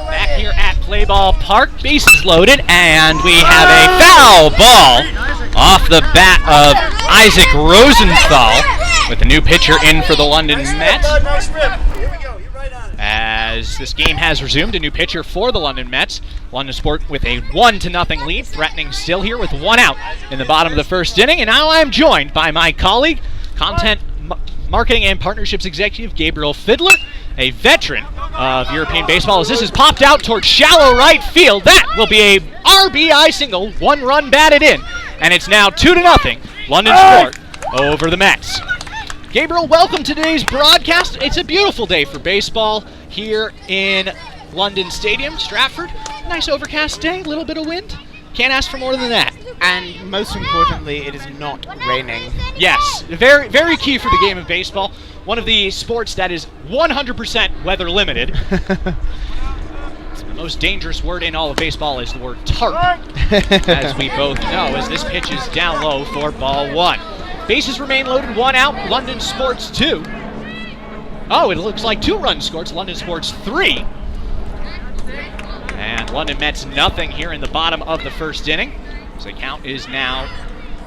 Back here at Play Ball Park, bases loaded, and we have a foul ball off the bat of Isaac Rosenthal with the new pitcher in for the London Mets. As this game has resumed, a new pitcher for the London Mets. London Sport with a 1-0 lead, threatening still here with 1 out in the bottom of the first inning. And now I'm joined by my colleague, Content Marketing and Partnerships Executive Gabriel Fiedler, a veteran of European baseball, as this is popped out towards shallow right field. That will be a RBI single, 1 run batted in, and it's now 2-0, London Sport over the Mets. Gabriel, welcome to today's broadcast. It's a beautiful day for baseball here in London Stadium, Stratford. Nice overcast day, a little bit of wind. Can't ask for more than that. And most importantly, it is not raining. Yes, very, very key for the game of baseball. One of the sports that is 100% weather limited. The most dangerous word in all of baseball is the word tarp, as we both know, as this pitch is down low for ball 1. Bases remain loaded, 1 out, London Sports 2. Oh, it looks like 2 runs scored, London Sports 3. And London Mets nothing here in the bottom of the first inning. So the count is now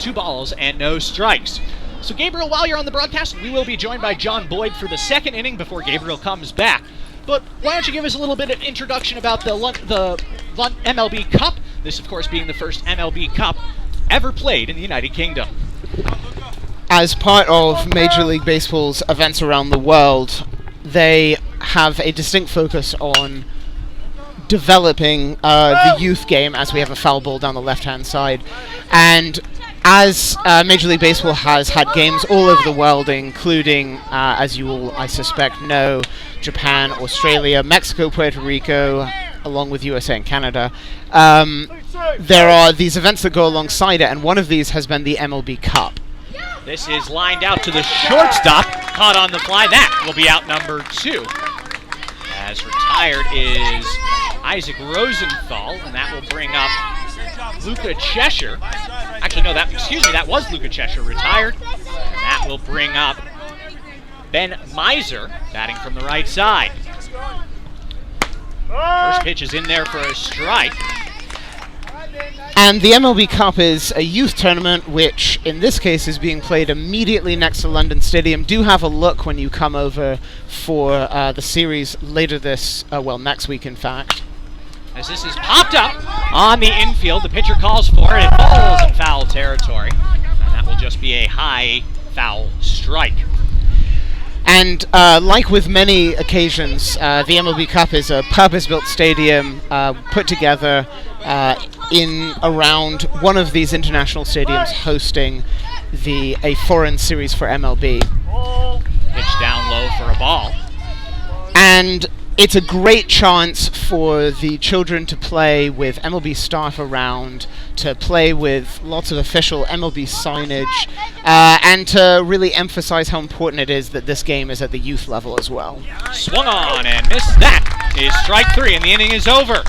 2 balls and no strikes. So Gabriel, while you're on the broadcast, we will be joined by John Boyd for the second inning before Gabriel comes back. But why don't you give us a little bit of introduction about the MLB Cup, this of course being the first MLB Cup ever played in the United Kingdom. As part of Major League Baseball's events around the world, they have a distinct focus on developing the youth game, as we have a foul ball down the left-hand side. And as Major League Baseball has had games all over the world, including, as you all, I suspect, know, Japan, Australia, Mexico, Puerto Rico, along with USA and Canada, there are these events that go alongside it, and one of these has been the MLB Cup. This is lined out to the shortstop, caught on the fly. That will be out number 2. As retired is Isaac Rosenthal, and that will bring up Luca Cheshire. Actually, no, that was Luca Cheshire retired. And that will bring up Ben Miser, batting from the right side. First pitch is in there for a strike. And the MLB Cup is a youth tournament, which in this case is being played immediately next to London Stadium. Do have a look when you come over for the series later next week, in fact. As this is popped up on the infield, the pitcher calls for it. It falls in foul territory. And that will just be a high foul strike. And like with many occasions, the MLB Cup is a purpose-built stadium put together in around one of these international stadiums hosting a foreign series for MLB. Pitch down low for a ball. And it's a great chance for the children to play with MLB staff around, to play with lots of official MLB signage, and to really emphasize how important it is that this game is at the youth level as well. Swung on and missed. That is strike 3, and the inning is over.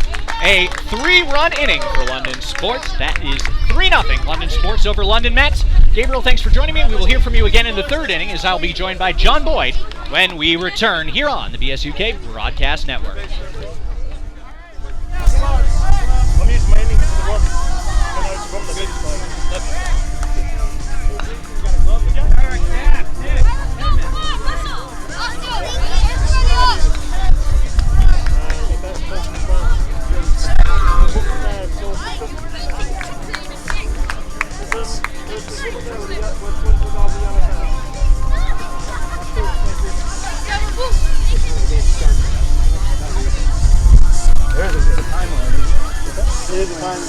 A 3-run inning for London Sports. That is 3-0 London Sports over London Mets. Gabriel, thanks for joining me. We will hear from you again in the 3rd inning, as I'll be joined by John Boyd when we return here on the BSUK Broadcast Network. I'm using my innings for the run. I know it's a run that is fine.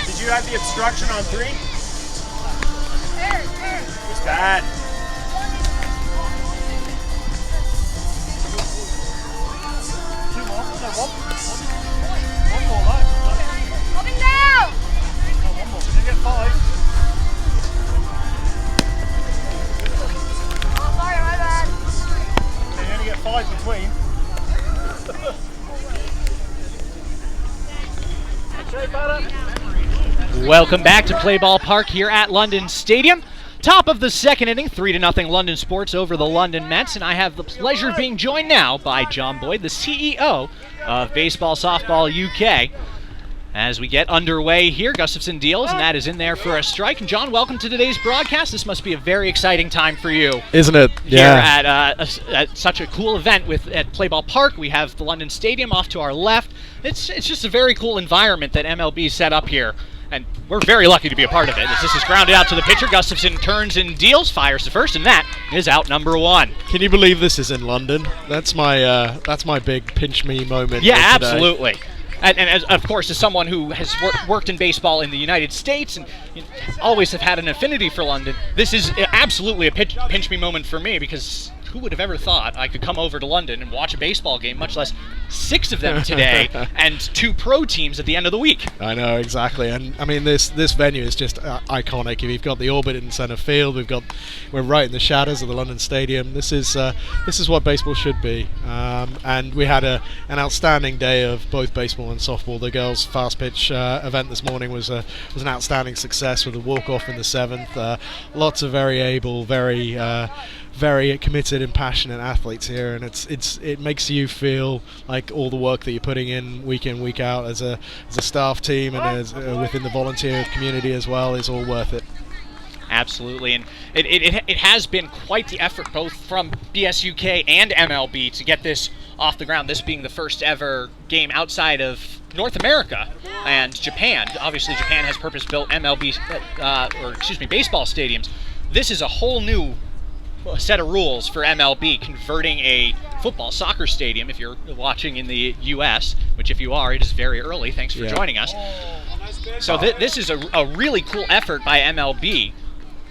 Did you have the obstruction on 3? It's bad. One more left. Coming down! One more. Did you get 5? Oh, sorry, my bad. So you only get 5 between. Welcome back to Play Ball Park here at London Stadium. Top of the 2nd inning, 3-0 London Sports over the London Mets, and I have the pleasure of being joined now by John Boyd, the CEO of Baseball Softball UK. As we get underway here, Gustafson deals, and that is in there for a strike. And John, welcome to today's broadcast. This must be a very exciting time for you, isn't it? Here at such a cool event at Play Ball Park. We have the London Stadium off to our left. It's just a very cool environment that MLB set up here. And we're very lucky to be a part of it. As this is grounded out to the pitcher, Gustafson turns and deals, fires to first, and that is out number 1. Can you believe this is in London? That's my big pinch me moment. Yeah, absolutely. And of course, as someone who has worked in baseball in the United States and always have had an affinity for London, this is absolutely a pinch me moment for me, because who would have ever thought I could come over to London and watch a baseball game, much less 6 of them today, and 2 pro teams at the end of the week. I know, exactly. And I mean, this venue is just iconic. You've got the Orbit in centre field. We're right in the shadows of the London Stadium. This is what baseball should be. And we had an outstanding day of both baseball and softball. The girls' fast pitch event this morning was an outstanding success with a walk-off in the 7th. Lots of very able, very committed and passionate athletes here, and it makes you feel like all the work that you're putting in, week out as a staff team and as within the volunteer community as well, is all worth it. Absolutely, and it has been quite the effort both from BSUK and MLB to get this off the ground, this being the first ever game outside of North America and Japan. Obviously Japan has purpose-built baseball stadiums. This is a whole new set of rules for MLB, converting a football soccer stadium, if you're watching in the US, which if you are, it is very early. Thanks for joining us. So this is a really cool effort by MLB,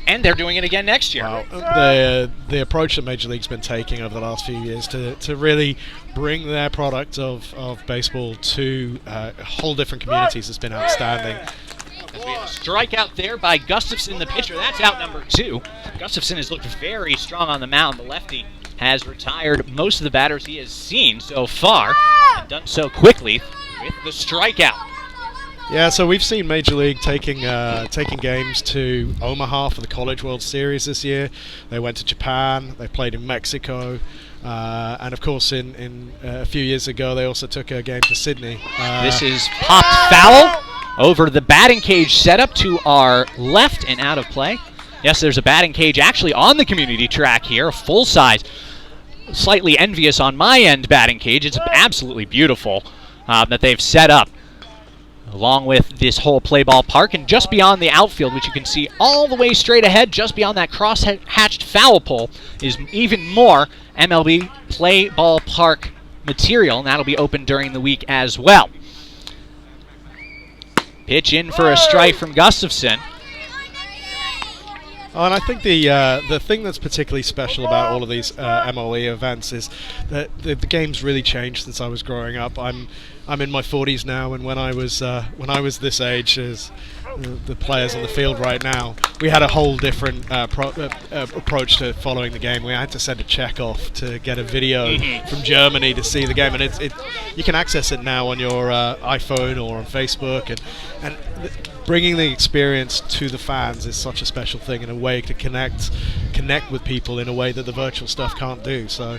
and they're doing it again next year. Wow. The approach that Major League's been taking over the last few years to really bring their product of baseball to whole different communities has been outstanding. As we have a strikeout there by Gustafson, the pitcher. That's out number 2. Gustafson has looked very strong on the mound. The lefty has retired most of the batters he has seen so far, and done so quickly with the strikeout. Yeah, so we've seen Major League taking games to Omaha for the College World Series this year. They went to Japan. They played in Mexico. And of course, in a few years ago, they also took a game to Sydney. This is popped foul over the batting cage setup to our left and out of play. Yes, there's a batting cage actually on the community track here, a full-size, slightly envious on my end batting cage. It's absolutely beautiful that they've set up, along with this whole play ball park. And just beyond the outfield, which you can see all the way straight ahead, just beyond that cross-hatched foul pole, is even more MLB play ball park material, and that'll be open during the week as well. Pitch in for a strike from Gustafson. Oh, and I think the thing that's particularly special about all of these MLE events is that the game's really changed since I was growing up. I'm in my 40s now, and when I was this age, as the players on the field right now, we had a whole different approach to following the game. We had to send a check off to get a video from Germany to see the game, and you can access it now on your iPhone or on Facebook, and bringing the experience to the fans is such a special thing, in a way to connect with people in a way that the virtual stuff can't do. So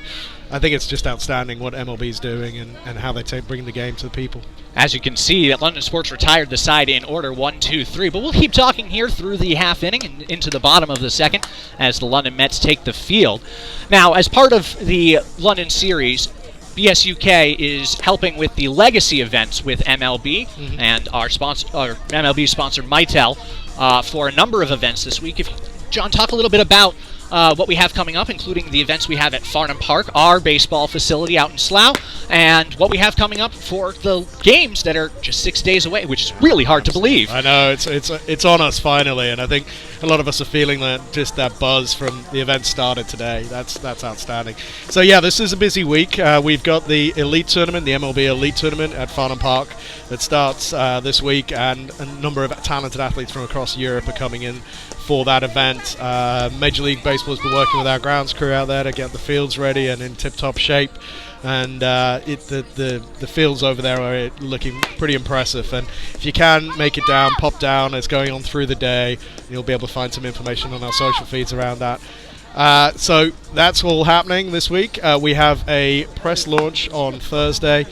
I think it's just outstanding what MLB's doing and how they bring the game to the people. As you can see, London Sports retired the side in order 1, 2, 3, but we'll keep talking here through the half inning and into the bottom of the second as the London Mets take the field. Now, as part of the London series, BSUK is helping with the legacy events with MLB and our MLB sponsor Mitel for a number of events this week. John, talk a little bit about what we have coming up, including the events we have at Farnham Park, our baseball facility out in Slough, and what we have coming up for the games that are just 6 days away, which is really hard to believe. I know, it's on us finally, and I think a lot of us are feeling that buzz from the event started today. That's outstanding. So yeah, this is a busy week. We've got the Elite Tournament, the MLB Elite Tournament at Farnham Park that starts this week, and a number of talented athletes from across Europe are coming in for that event. Major League Baseball has been working with our grounds crew out there to get the fields ready and in tip-top shape, and the fields over there are looking pretty impressive. And if you can make it down, pop down. It's going on through the day. You'll be able to find some information on our social feeds around that. So that's all happening this week. We have a press launch on Thursday,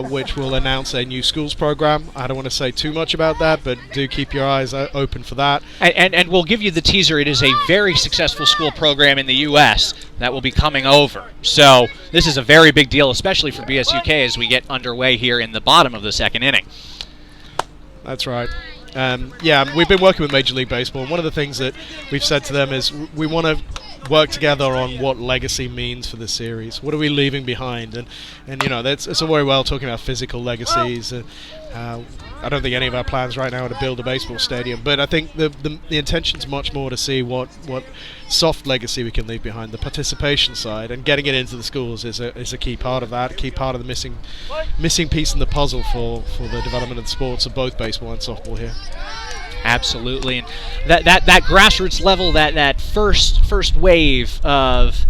which will announce a new schools program. I don't want to say too much about that, but do keep your eyes open for that. And we'll give you the teaser. It is a very successful school program in the U.S. that will be coming over. So this is a very big deal, especially for BSUK as we get underway here in the bottom of the second inning. That's right. Yeah, we've been working with Major League Baseball, and one of the things that we've said to them is we want to work together on what legacy means for the series. What are we leaving behind? And you know, it's all very well talking about physical legacies. I don't think any of our plans right now are to build a baseball stadium, but I think the intention's much more to see what soft legacy we can leave behind. The participation side and getting it into the schools is a key part of that, a key part of the missing piece in the puzzle for the development of the sports of both baseball and softball here. Absolutely, and that grassroots level, that first wave of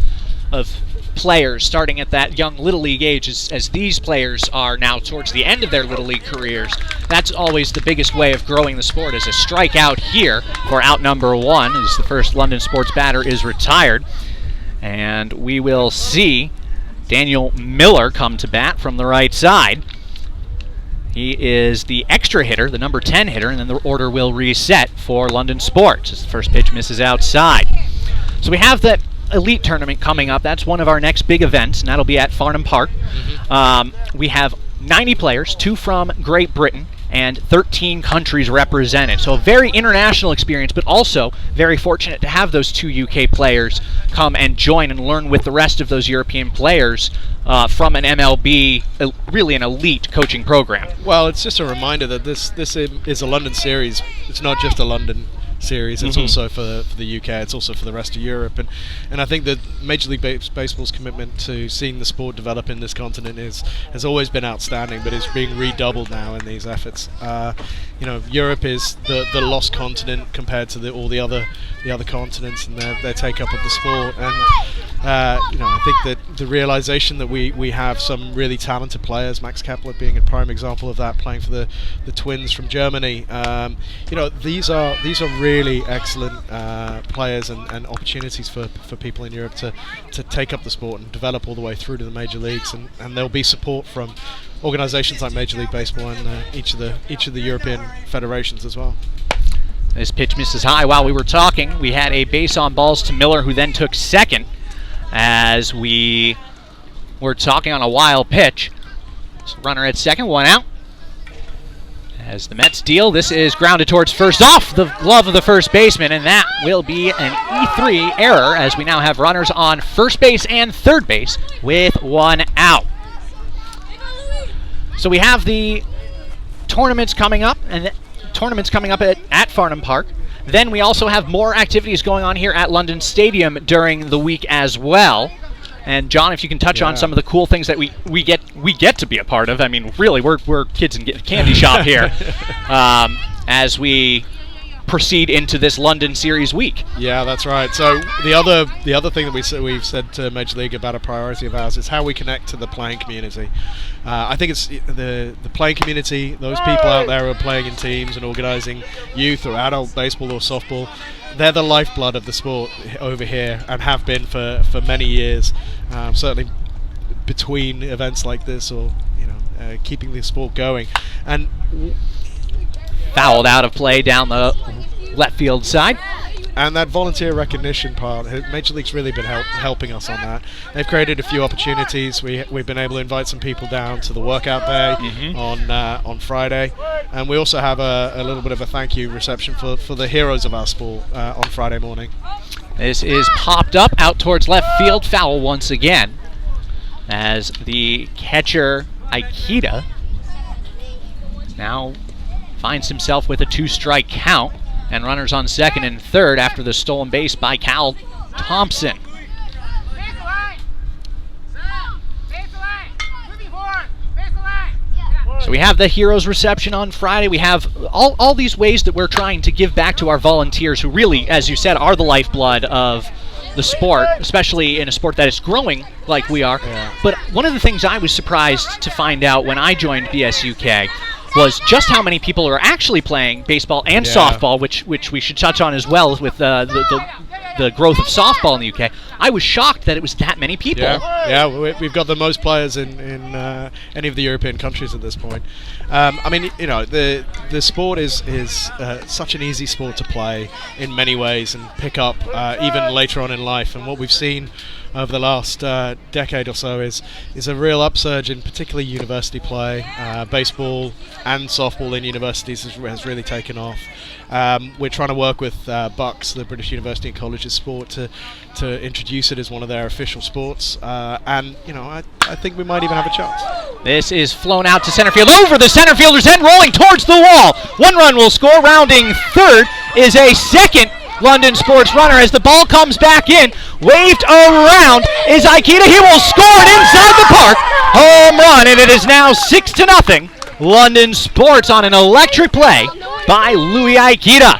players starting at that young Little League age, as these players are now towards the end of their Little League careers, that's always the biggest way of growing the sport. As a strikeout here for out number 1, as the first London sports batter is retired, and we will see Daniel Miller come to bat from the right side. He is the extra hitter, the number 10 hitter, and then the order will reset for London Sports as the first pitch misses outside. So we have that elite tournament coming up. That's one of our next big events, and that'll be at Farnham Park. We have 90 players, 2 from Great Britain, and 13 countries represented. So a very international experience, but also very fortunate to have those 2 UK players come and join and learn with the rest of those European players from an MLB, really an elite coaching program. Well, it's just a reminder that this is a London series. It's not just a London series. It's also for the UK. It's also for the rest of Europe, and I think that Major League Baseball's commitment to seeing the sport develop in this continent has always been outstanding, but it's being redoubled now in these efforts. You know, Europe is the lost continent compared to all the other continents and their take up of the sport, and you know, I think that the realization that we have some really talented players, Max Kepler being a prime example of that, playing for the Twins from Germany. You know, these are really excellent players and opportunities for people in Europe to take up the sport and develop all the way through to the major leagues, and there'll be support from organisations like Major League Baseball and each of the European federations as well. This pitch misses high. While we were talking, we had a base on balls to Miller, who then took second as we were talking on a wild pitch. So runner at second, 1 out. As the Mets deal, this is grounded towards first off the glove of the first baseman, and that will be an E3 error as we now have runners on first base and third base with 1 out. So we have the tournaments coming up, and at Farnham Park. Then we also have more activities going on here at London Stadium during the week as well. And John, if you can touch on some of the cool things that we get to be a part of. I mean, really, we're kids in candy shop here as we proceed into this London Series week. Yeah, that's right. So the other thing that we've said to Major League about a priority of ours is how we connect to the playing community. I think it's the playing community, those people out there who are playing in teams and organising youth or adult baseball or softball. They're the lifeblood of the sport over here and have been for many years. Certainly between events like this, or keeping the sport going. And fouled out of play down the left field side. And that volunteer recognition part, Major League's really been helping us on that. They've created a few opportunities. We've been able to invite some people down to the workout day on Friday, and we also have a little bit of a thank you reception for the heroes of our sport on Friday morning. This is popped up out towards left field, foul once again, as the catcher Aikida now finds himself with a 2-strike count, and runners on second and third after the stolen base by Cal Thompson. So we have the heroes reception on Friday. We have all these ways that we're trying to give back to our volunteers, who really, as you said, are the lifeblood of the sport, especially in a sport that is growing like we are. Yeah. But one of the things I was surprised to find out when I joined BSUK was just how many people are actually playing baseball and softball, which we should touch on as well with the growth of softball in the UK. I was shocked that it was that many people. Yeah, we've got the most players in any of the European countries at this point. I mean, the sport is such an easy sport to play in many ways and pick up even later on in life. And what we've seen over the last decade or so is a real upsurge in particularly university play. Baseball and softball in universities has really taken off. We're trying to work with Bucks, the British University and Colleges Sport, to introduce it as one of their official sports, and I think we might even have a chance. This is flown out to center field, over the center fielder's end, rolling towards the wall. 1 run will score. Rounding third is a second London Sports runner as the ball comes back in. Waved around is Aikita. He will score it inside the park. Home run, and it is now 6-0. London Sports on an electric play by Louis Aikita.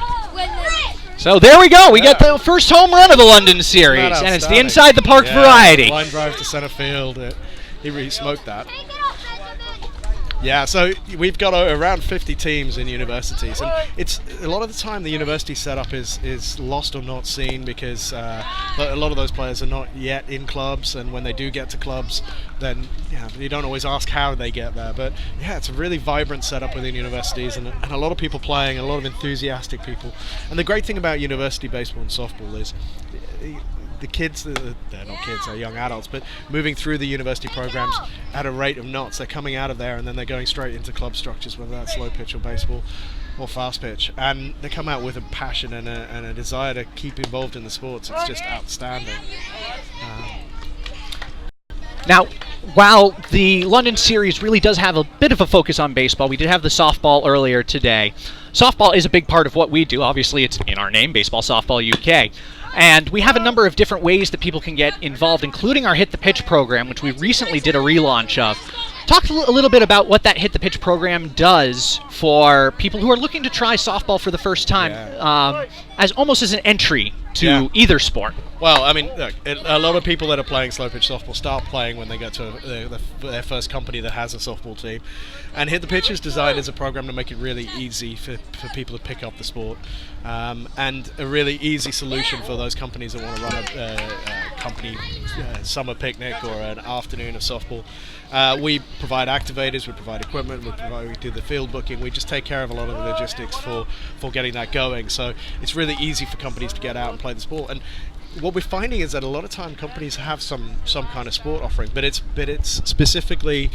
So there we go. We get the first home run of the London series, and it's the inside the park variety. Line drive to center field. He really smoked that. Yeah, so we've got around 50 teams in universities, and it's a lot of the time the university setup is lost or not seen because a lot of those players are not yet in clubs, and when they do get to clubs, then you don't always ask how they get there. But yeah, it's a really vibrant setup within universities, and a lot of people playing, a lot of enthusiastic people. And the great thing about university baseball and softball is the kids, they're not kids, they're young adults, but moving through the university programs at a rate of knots. They're coming out of there and then they're going straight into club structures, whether that's slow pitch or baseball or fast pitch, and they come out with a passion and a desire to keep involved in the sports. It's just outstanding. Now, while the London series really does have a bit of a focus on baseball, we did have the softball earlier today. Softball is a big part of what we do. Obviously, it's in our name, Baseball Softball UK. And we have a number of different ways that people can get involved, including our Hit the Pitch program, which we recently did a relaunch of. Talk a little bit about what that Hit the Pitch program does for people who are looking to try softball for the first time, as almost as an entry to either sport. Well, I mean, look, a lot of people that are playing slow pitch softball start playing when they get to their first company that has a softball team. And Hit the Pitch is designed as a program to make it really easy for people to pick up the sport, and a really easy solution for those companies that want to run a company summer picnic or an afternoon of softball. We provide activators, we provide equipment, we do the field booking. We just take care of a lot of the logistics for getting that going. So it's really easy for companies to get out and play the sport. And what we're finding is that a lot of time companies have some kind of sport offering, but it's specifically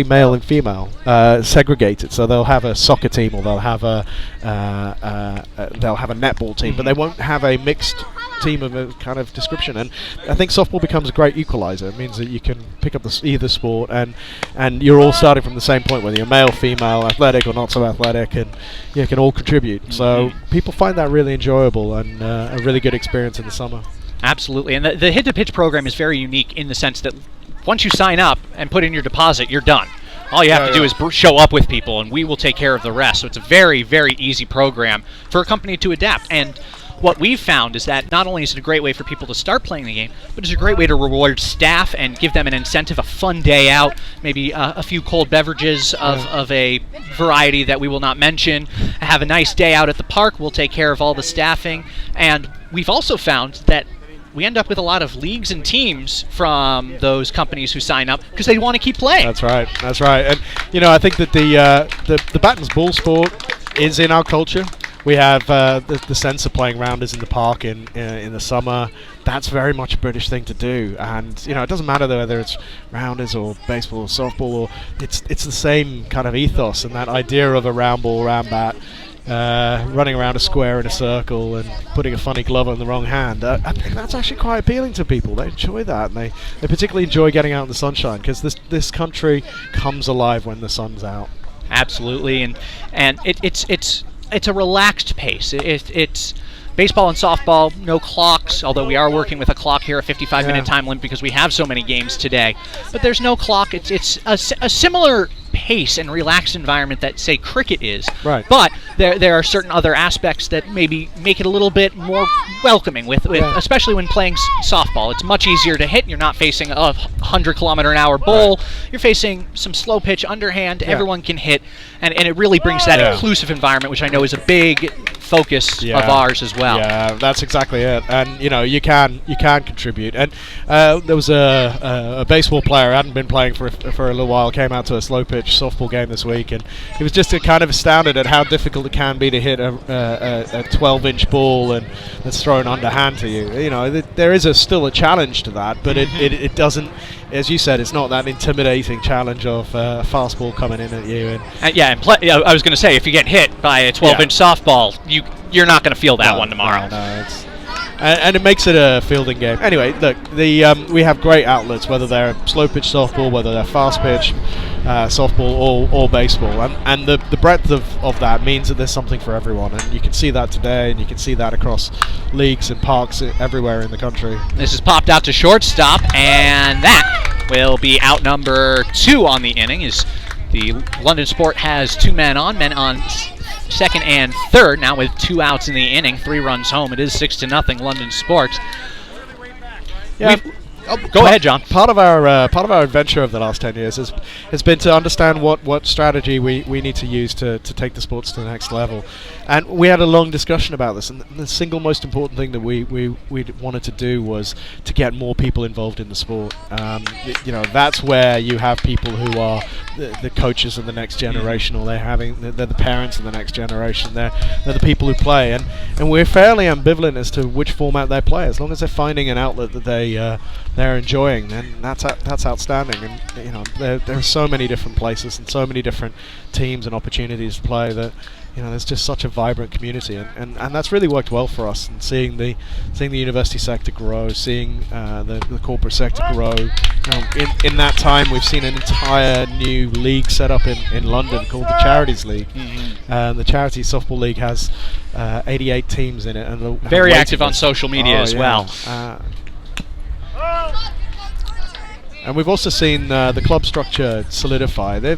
male and female segregated. So they'll have a soccer team, or they'll have a netball team, but they won't have a mixed team of a kind of description. And I think softball becomes a great equalizer. It means that you can pick up either sport, and you're all starting from the same point, whether you're male, female, athletic or not so athletic, and you can all contribute. So people find that really enjoyable and a really good experience in the summer. Absolutely, and the Hit to Pitch program is very unique in the sense that once you sign up and put in your deposit, you're done. All you have to do is show up with people, and we will take care of the rest. So it's a very, very easy program for a company to adapt. And what we've found is that not only is it a great way for people to start playing the game, but it's a great way to reward staff and give them an incentive, a fun day out, maybe a few cold beverages of a variety that we will not mention, have a nice day out at the park. We'll take care of all the staffing. And we've also found that we end up with a lot of leagues and teams from those companies who sign up because they want to keep playing. That's right. And I think that the bat and ball sport is in our culture. We have the sense of playing rounders in the park in the summer. That's very much a British thing to do, and it doesn't matter whether it's rounders or baseball or softball, or it's the same kind of ethos and that idea of a round ball, round bat, running around a square in a circle and putting a funny glove on the wrong hand. I think that's actually quite appealing to people. They enjoy that, and they particularly enjoy getting out in the sunshine because this country comes alive when the sun's out. Absolutely, and it's a relaxed pace. It's baseball and softball, no clocks, although we are working with a clock here, a 55-minute time limit because we have so many games today. But there's no clock. It's a similar pace and relaxed environment that, say, cricket is. Right. But there are certain other aspects that maybe make it a little bit more welcoming, with especially when playing softball. It's much easier to hit. You're not facing a 100-kilometer-an-hour bowl. You're facing some slow pitch underhand. Everyone can hit, and it really brings that inclusive environment, which I know is a big focus of ours as well. Yeah, that's exactly it. And you can contribute. And there was a baseball player who hadn't been playing for a little while, came out to a slow pitch softball game this week, and he was just kind of astounded at how difficult it can be to hit a 12-inch ball and that's thrown underhand to you. There is still a challenge to that, but it doesn't, as you said, it's not that intimidating challenge of a fastball coming in at you. I was going to say, if you get hit by a 12-inch softball, you're not going to feel that one tomorrow. No, and it makes it a fielding game. Anyway, look, we have great outlets, whether they're slow pitch softball, whether they're fast pitch softball or baseball, and the breadth of that means that there's something for everyone, and you can see that today, and you can see that across leagues and parks everywhere in the country. This is popped out to shortstop, and that will be out number 2 on the inning. Is the London Sport has 2 men on second and third, now with 2 outs in the inning, 3 runs home. It is 6-0 London Sports. Yeah. Go ahead, John. Part of our adventure of the last 10 years has been to understand what strategy we need to use to take the sports to the next level, and we had a long discussion about this. And the single most important thing that we wanted to do was to get more people involved in the sport. That's where you have people who are the coaches of the next generation, or they're the parents of the next generation. They're the people who play, and we're fairly ambivalent as to which format they play. As long as they're finding an outlet that they're enjoying, then that's outstanding. And there are so many different places and so many different teams and opportunities to play that there's just such a vibrant community, and that's really worked well for us. And seeing the university sector grow, seeing the corporate sector grow. In that time, we've seen an entire new league set up in London called the Charities League. The Charity Softball League has 88 teams in it, and very active on social media as well. And we've also seen the club structure solidify. There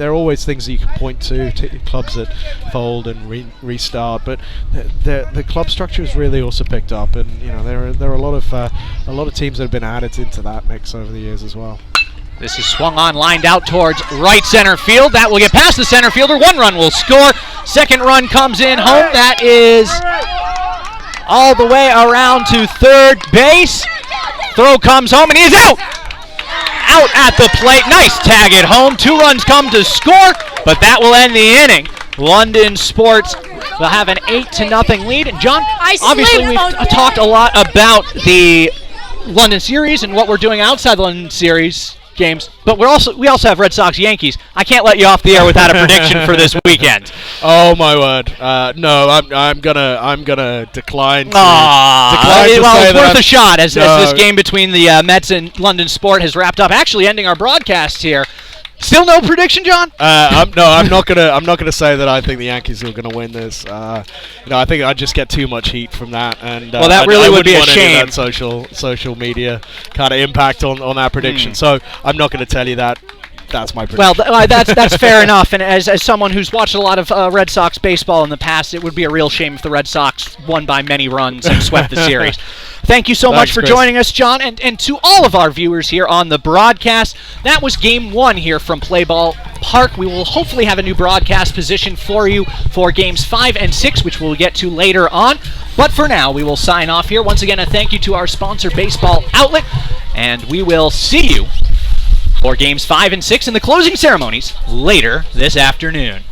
are always things that you can point to clubs that fold and restart, but the club structure has really also picked up, and there are a lot of teams that have been added into that mix over the years as well. This is swung on, lined out towards right center field. That will get past the center fielder. 1 run will score. 2nd run comes in home. That is all the way around to third base. Throw comes home, and he is out! Out at the plate. Nice tag at home. 2 runs come to score, but that will end the inning. London Sports will have an 8-0 lead. And John, obviously we've talked a lot about the London series and what we're doing outside the London series games, but we also have Red Sox Yankees. I can't let you off the air without a prediction for this weekend. Oh my word! No, I'm gonna decline. It's worth a shot as this game between the Mets and London Sport has wrapped up. Actually, ending our broadcast here. Still no prediction, John? I'm not gonna say that I think the Yankees are gonna win this. I think I'd just get too much heat from that, and that really would be a shame. That social media kind of impact on that prediction. So I'm not gonna tell you that. That's my prediction. Well, that's fair enough. And as someone who's watched a lot of Red Sox baseball in the past, it would be a real shame if the Red Sox won by many runs and swept the series. Thank you so much for joining us, John, and to all of our viewers here on the broadcast. That was Game 1 here from Play Ball Park. We will hopefully have a new broadcast position for you for Games 5 and 6, which we'll get to later on. But for now, we will sign off here. Once again, a thank you to our sponsor, Baseball Outlet, and we will see you for Games 5 and 6 in the closing ceremonies later this afternoon.